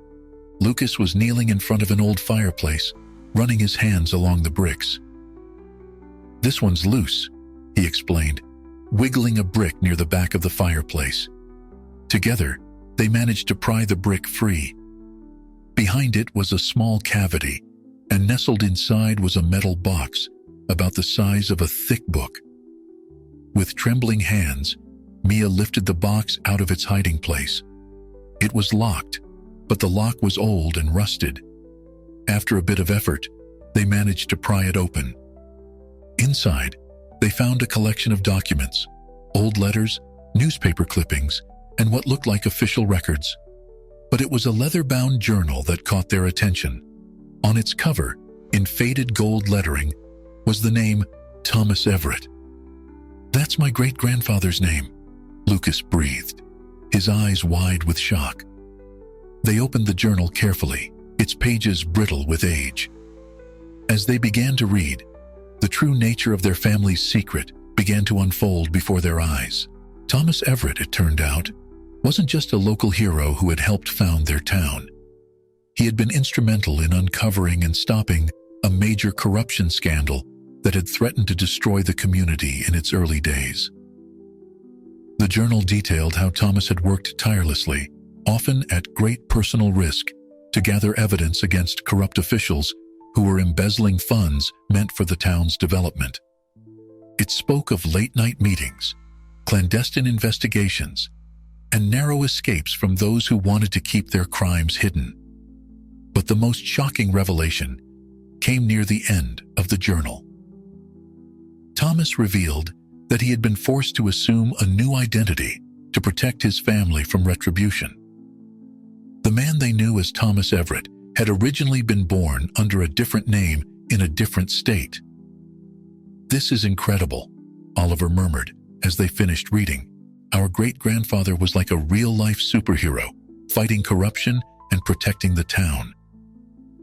Lucas was kneeling in front of an old fireplace, running his hands along the bricks. "This one's loose," he explained, wiggling a brick near the back of the fireplace. Together, they managed to pry the brick free. Behind it was a small cavity, and nestled inside was a metal box about the size of a thick book. With trembling hands, Mia lifted the box out of its hiding place. It was locked, but the lock was old and rusted. After a bit of effort, they managed to pry it open. Inside, they found a collection of documents, old letters, newspaper clippings, and what looked like official records. But it was a leather-bound journal that caught their attention. On its cover, in faded gold lettering, was the name Thomas Everett. "That's my great-grandfather's name," Lucas breathed, his eyes wide with shock. They opened the journal carefully, its pages brittle with age. As they began to read, the true nature of their family's secret began to unfold before their eyes. Thomas Everett, it turned out, wasn't just a local hero who had helped found their town. He had been instrumental in uncovering and stopping a major corruption scandal that had threatened to destroy the community in its early days. The journal detailed how Thomas had worked tirelessly, often at great personal risk, to gather evidence against corrupt officials who were embezzling funds meant for the town's development. It spoke of late-night meetings, clandestine investigations, and narrow escapes from those who wanted to keep their crimes hidden. But the most shocking revelation came near the end of the journal. Thomas revealed that he had been forced to assume a new identity to protect his family from retribution. The man they knew as Thomas Everett had originally been born under a different name in a different state. "This is incredible," Oliver murmured as they finished reading. "Our great-grandfather was like a real-life superhero, fighting corruption and protecting the town."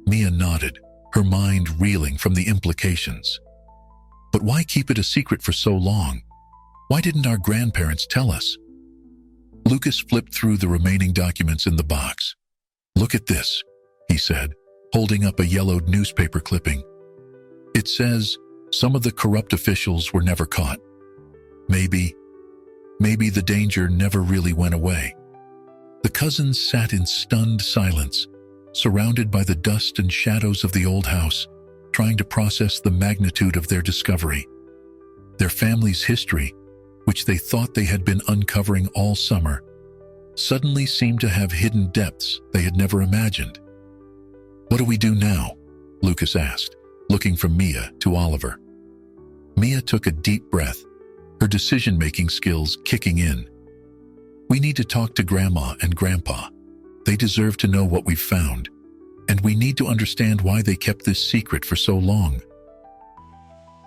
Mia nodded, her mind reeling from the implications. "But why keep it a secret for so long? Why didn't our grandparents tell us?" Lucas flipped through the remaining documents in the box. "Look at this," he said, holding up a yellowed newspaper clipping. "It says some of the corrupt officials were never caught. Maybe the danger never really went away." The cousins sat in stunned silence, surrounded by the dust and shadows of the old house, trying to process the magnitude of their discovery. Their family's history, which they thought they had been uncovering all summer, suddenly seemed to have hidden depths they had never imagined. "What do we do now?" Lucas asked, looking from Mia to Oliver. Mia took a deep breath, her decision-making skills kicking in. "We need to talk to Grandma and Grandpa. They deserve to know what we've found, and we need to understand why they kept this secret for so long."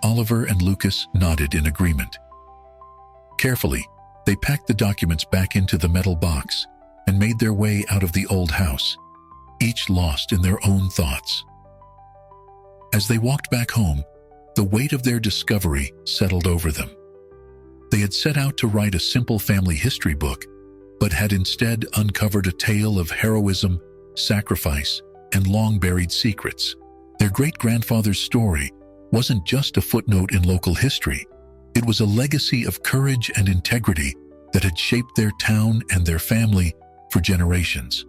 Oliver and Lucas nodded in agreement. Carefully, they packed the documents back into the metal box and made their way out of the old house, each lost in their own thoughts. As they walked back home, the weight of their discovery settled over them. They had set out to write a simple family history book, but had instead uncovered a tale of heroism, sacrifice, and long-buried secrets. Their great-grandfather's story wasn't just a footnote in local history. It was a legacy of courage and integrity that had shaped their town and their family for generations.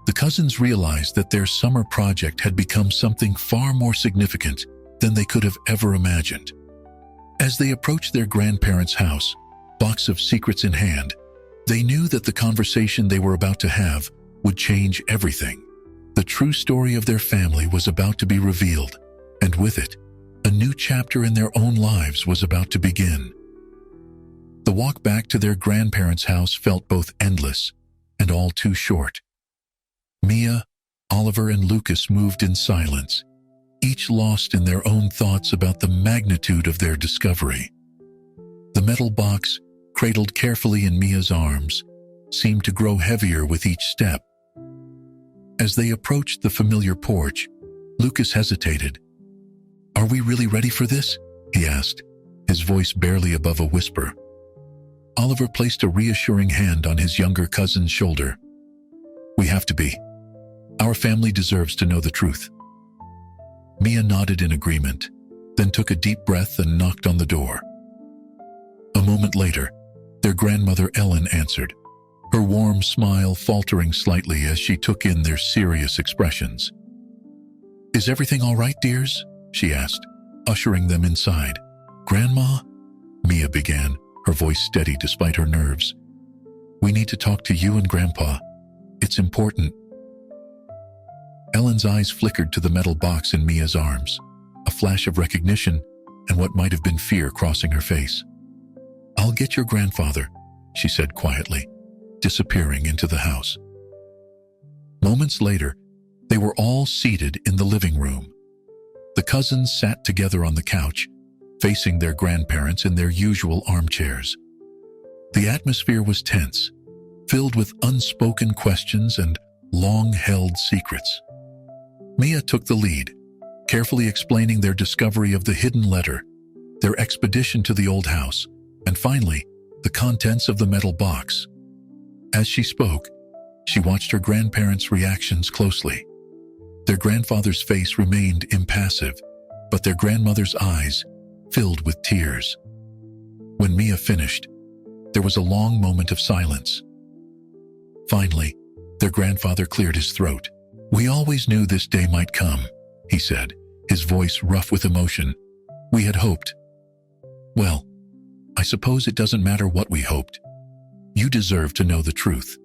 The cousins realized that their summer project had become something far more significant than they could have ever imagined. As they approached their grandparents' house, box of secrets in hand, they knew that the conversation they were about to have would change everything. The true story of their family was about to be revealed, and with it, a new chapter in their own lives was about to begin. The walk back to their grandparents' house felt both endless and all too short. Mia, Oliver, and Lucas moved in silence, each lost in their own thoughts about the magnitude of their discovery. The metal box, cradled carefully in Mia's arms, seemed to grow heavier with each step. As they approached the familiar porch, Lucas hesitated. "Are we really ready for this?" he asked, his voice barely above a whisper. Oliver placed a reassuring hand on his younger cousin's shoulder. "We have to be. Our family deserves to know the truth." Mia nodded in agreement, then took a deep breath and knocked on the door. A moment later, their grandmother Ellen answered, her warm smile faltering slightly as she took in their serious expressions. "Is everything all right, dears?" she asked, ushering them inside. "Grandma?" Mia began, her voice steady despite her nerves. "We need to talk to you and Grandpa. It's important." Ellen's eyes flickered to the metal box in Mia's arms, a flash of recognition and what might have been fear crossing her face. "I'll get your grandfather," she said quietly, disappearing into the house. Moments later, they were all seated in the living room. The cousins sat together on the couch, facing their grandparents in their usual armchairs. The atmosphere was tense, filled with unspoken questions and long-held secrets. Mia took the lead, carefully explaining their discovery of the hidden letter, their expedition to the old house, and finally, the contents of the metal box. As she spoke, she watched her grandparents' reactions closely. Their grandfather's face remained impassive, but their grandmother's eyes filled with tears. When Mia finished, there was a long moment of silence. Finally, their grandfather cleared his throat. "We always knew this day might come," he said, his voice rough with emotion. "We had hoped. Well, I suppose it doesn't matter what we hoped. You deserve to know the truth."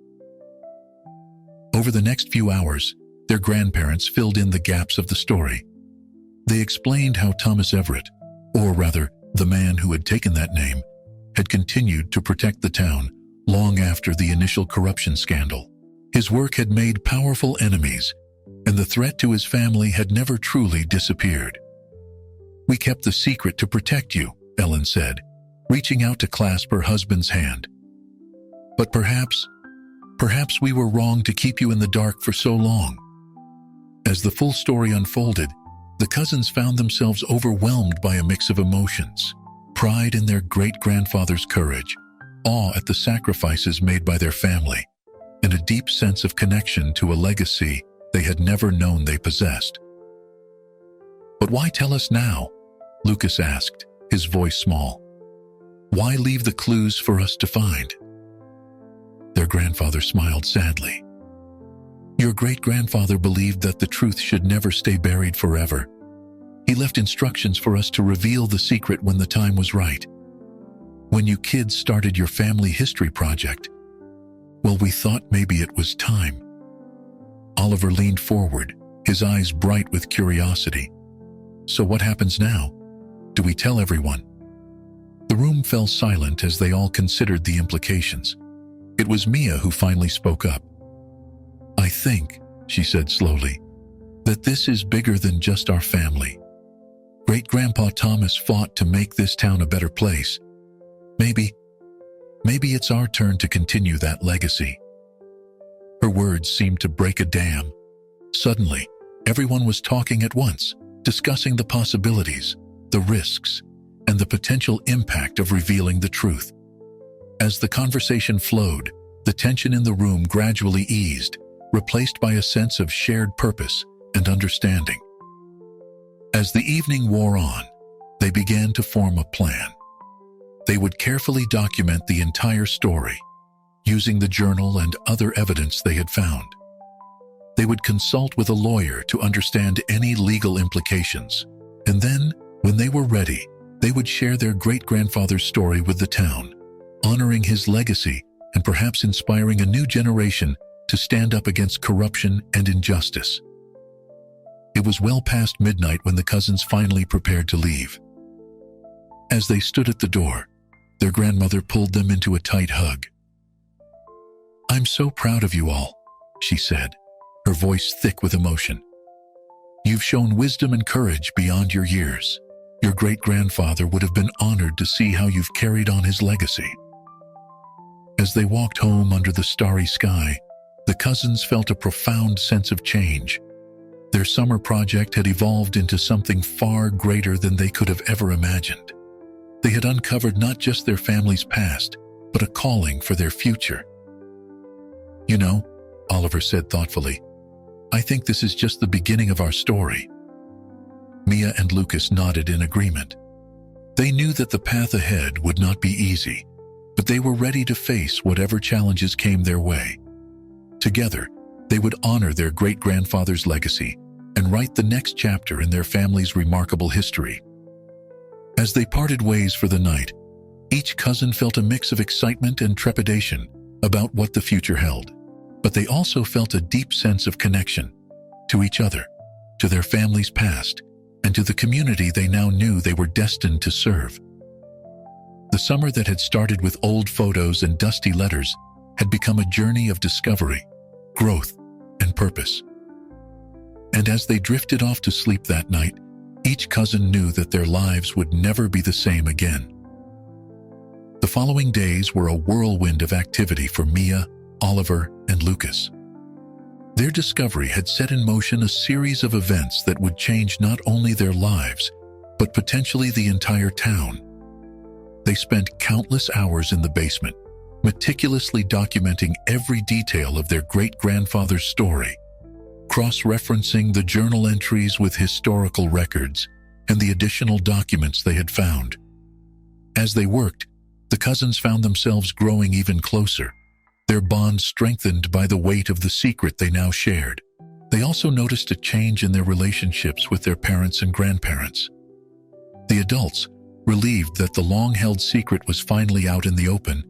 Over the next few hours, their grandparents filled in the gaps of the story. They explained how Thomas Everett, or rather, the man who had taken that name, had continued to protect the town long after the initial corruption scandal. His work had made powerful enemies, and the threat to his family had never truly disappeared. "We kept the secret to protect you," Ellen said, reaching out to clasp her husband's hand. "But perhaps we were wrong to keep you in the dark for so long." As the full story unfolded, the cousins found themselves overwhelmed by a mix of emotions: pride in their great-grandfather's courage, awe at the sacrifices made by their family, and a deep sense of connection to a legacy they had never known they possessed. "But why tell us now?" Lucas asked, his voice small. "Why leave the clues for us to find?" Their grandfather smiled sadly. "Your great-grandfather believed that the truth should never stay buried forever. He left instructions for us to reveal the secret when the time was right. When you kids started your family history project, well, we thought maybe it was time." Oliver leaned forward, his eyes bright with curiosity. "So what happens now? Do we tell everyone?" The room fell silent as they all considered the implications. It was Mia who finally spoke up. "I think," she said slowly, "that this is bigger than just our family. Great-Grandpa Thomas fought to make this town a better place. Maybe it's our turn to continue that legacy." Her words seemed to break a dam. Suddenly, everyone was talking at once, discussing the possibilities, the risks, and the potential impact of revealing the truth. As the conversation flowed, the tension in the room gradually eased, replaced by a sense of shared purpose and understanding. As the evening wore on, they began to form a plan. They would carefully document the entire story, using the journal and other evidence they had found. They would consult with a lawyer to understand any legal implications, and then, when they were ready, they would share their great-grandfather's story with the town, honoring his legacy and perhaps inspiring a new generation to stand up against corruption and injustice. It was well past midnight when the cousins finally prepared to leave. As they stood at the door, their grandmother pulled them into a tight hug. "I'm so proud of you all," she said, her voice thick with emotion. "You've shown wisdom and courage beyond your years. Your great-grandfather would have been honored to see how you've carried on his legacy." As they walked home under the starry sky, the cousins felt a profound sense of change. Their summer project had evolved into something far greater than they could have ever imagined. They had uncovered not just their family's past, but a calling for their future. "You know," Oliver said thoughtfully, "I think this is just the beginning of our story." Mia and Lucas nodded in agreement. They knew that the path ahead would not be easy, but they were ready to face whatever challenges came their way. Together, they would honor their great-grandfather's legacy and write the next chapter in their family's remarkable history. As they parted ways for the night, each cousin felt a mix of excitement and trepidation about what the future held, but they also felt a deep sense of connection to each other, to their family's past, and to the community they now knew they were destined to serve. The summer that had started with old photos and dusty letters had become a journey of discovery, growth, and purpose. And as they drifted off to sleep that night, each cousin knew that their lives would never be the same again. The following days were a whirlwind of activity for Mia, Oliver, and Lucas. Their discovery had set in motion a series of events that would change not only their lives, but potentially the entire town. They spent countless hours in the basement, meticulously documenting every detail of their great-grandfather's story, cross-referencing the journal entries with historical records and the additional documents they had found. As they worked, the cousins found themselves growing even closer, their bond strengthened by the weight of the secret they now shared. They also noticed a change in their relationships with their parents and grandparents. The adults, relieved that the long-held secret was finally out in the open,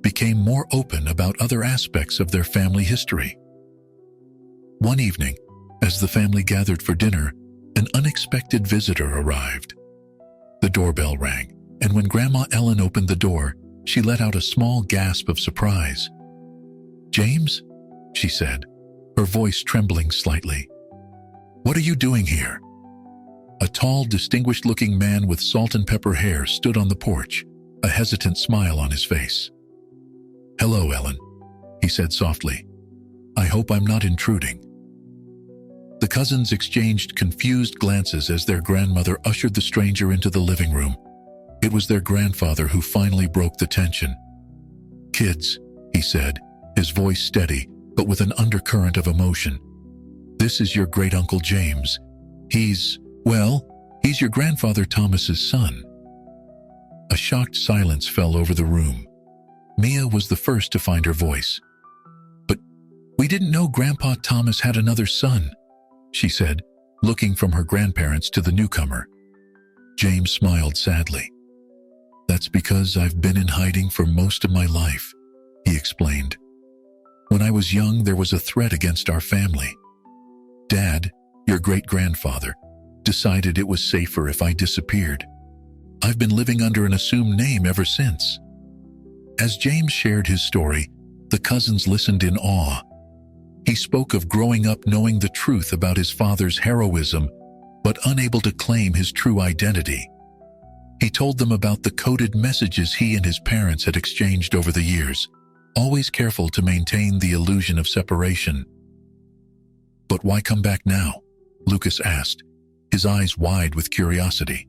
became more open about other aspects of their family history. One evening, as the family gathered for dinner, an unexpected visitor arrived. The doorbell rang, and when Grandma Ellen opened the door, she let out a small gasp of surprise. "James?" she said, her voice trembling slightly. "What are you doing here?" A tall, distinguished-looking man with salt and pepper hair stood on the porch, a hesitant smile on his face. "Hello, Ellen," he said softly. "I hope I'm not intruding." The cousins exchanged confused glances as their grandmother ushered the stranger into the living room. It was their grandfather who finally broke the tension. "Kids," he said, his voice steady, but with an undercurrent of emotion. "This is your great-uncle James. He's your grandfather Thomas's son." A shocked silence fell over the room. Mia was the first to find her voice. "But we didn't know Grandpa Thomas had another son," she said, looking from her grandparents to the newcomer. James smiled sadly. "That's because I've been in hiding for most of my life," he explained. "When I was young, there was a threat against our family. Dad, your great-grandfather, decided it was safer if I disappeared. I've been living under an assumed name ever since." As James shared his story, the cousins listened in awe. He spoke of growing up knowing the truth about his father's heroism, but unable to claim his true identity. He told them about the coded messages he and his parents had exchanged over the years, always careful to maintain the illusion of separation. "But why come back now?" Lucas asked, his eyes wide with curiosity.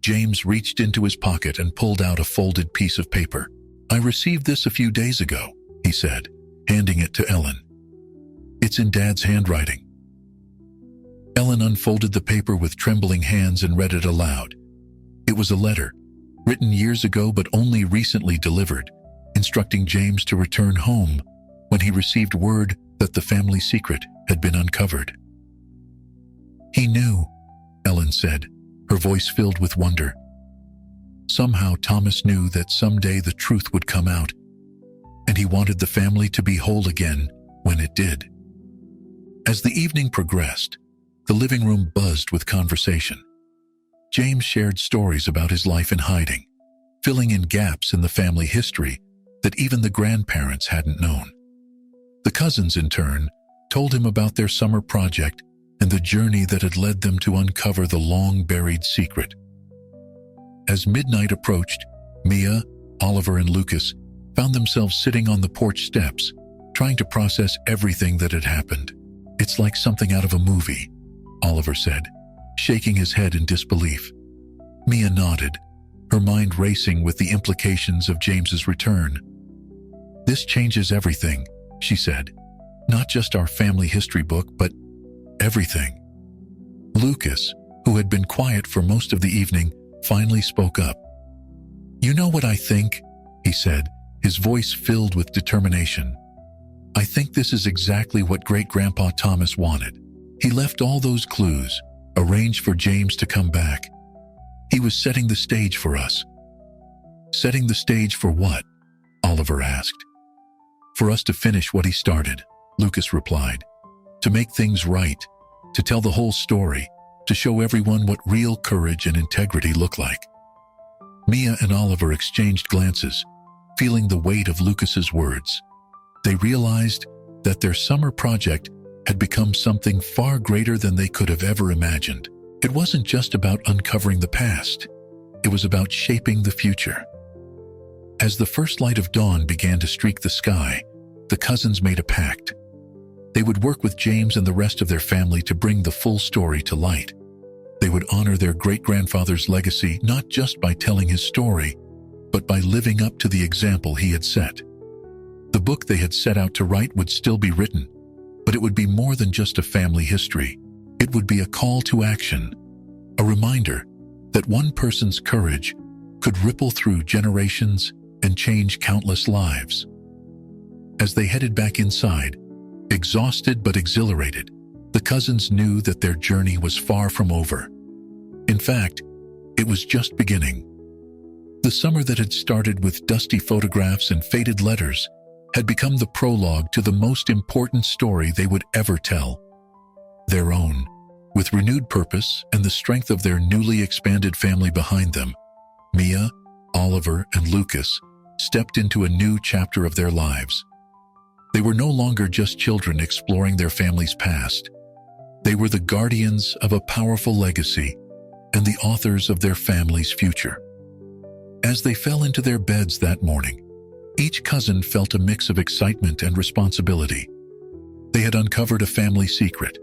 James reached into his pocket and pulled out a folded piece of paper. "I received this a few days ago," he said, handing it to Ellen. "It's in Dad's handwriting." Ellen unfolded the paper with trembling hands and read it aloud. It was a letter, written years ago but only recently delivered, instructing James to return home when he received word that the family secret had been uncovered. "He knew," Ellen said, her voice filled with wonder. Somehow Thomas knew that someday the truth would come out, and he wanted the family to be whole again when it did. As the evening progressed, the living room buzzed with conversation. James shared stories about his life in hiding, filling in gaps in the family history that even the grandparents hadn't known. The cousins, in turn, told him about their summer project and the journey that had led them to uncover the long-buried secret. As midnight approached, Mia, Oliver, and Lucas found themselves sitting on the porch steps, trying to process everything that had happened. "It's like something out of a movie," Oliver said, shaking his head in disbelief. Mia nodded, her mind racing with the implications of James's return. "This changes everything," she said. "Not just our family history book, but everything." Lucas, who had been quiet for most of the evening, finally spoke up. "You know what I think?" he said, his voice filled with determination. "I think this is exactly what Great-Grandpa Thomas wanted. He left all those clues, arranged for James to come back. He was setting the stage for us." "Setting the stage for what?" Oliver asked. "For us to finish what he started," Lucas replied. "To make things right, to tell the whole story, to show everyone what real courage and integrity look like." Mia and Oliver exchanged glances, feeling the weight of Lucas's words. They realized that their summer project had become something far greater than they could have ever imagined. It wasn't just about uncovering the past. It was about shaping the future. As the first light of dawn began to streak the sky, the cousins made a pact. They would work with James and the rest of their family to bring the full story to light. They would honor their great-grandfather's legacy not just by telling his story, but by living up to the example he had set. The book they had set out to write would still be written, but it would be more than just a family history. It would be a call to action, a reminder that one person's courage could ripple through generations and change countless lives. As they headed back inside, exhausted but exhilarated, the cousins knew that their journey was far from over. In fact, it was just beginning. The summer that had started with dusty photographs and faded letters had become the prologue to the most important story they would ever tell. Their own. With renewed purpose and the strength of their newly expanded family behind them, Mia, Oliver, and Lucas stepped into a new chapter of their lives. They were no longer just children exploring their family's past. They were the guardians of a powerful legacy and the authors of their family's future. As they fell into their beds that morning, each cousin felt a mix of excitement and responsibility. They had uncovered a family secret,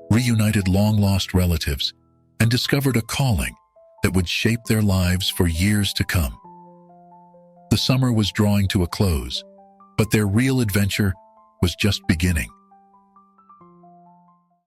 reunited long-lost relatives, and discovered a calling that would shape their lives for years to come. The summer was drawing to a close, but their real adventure was just beginning.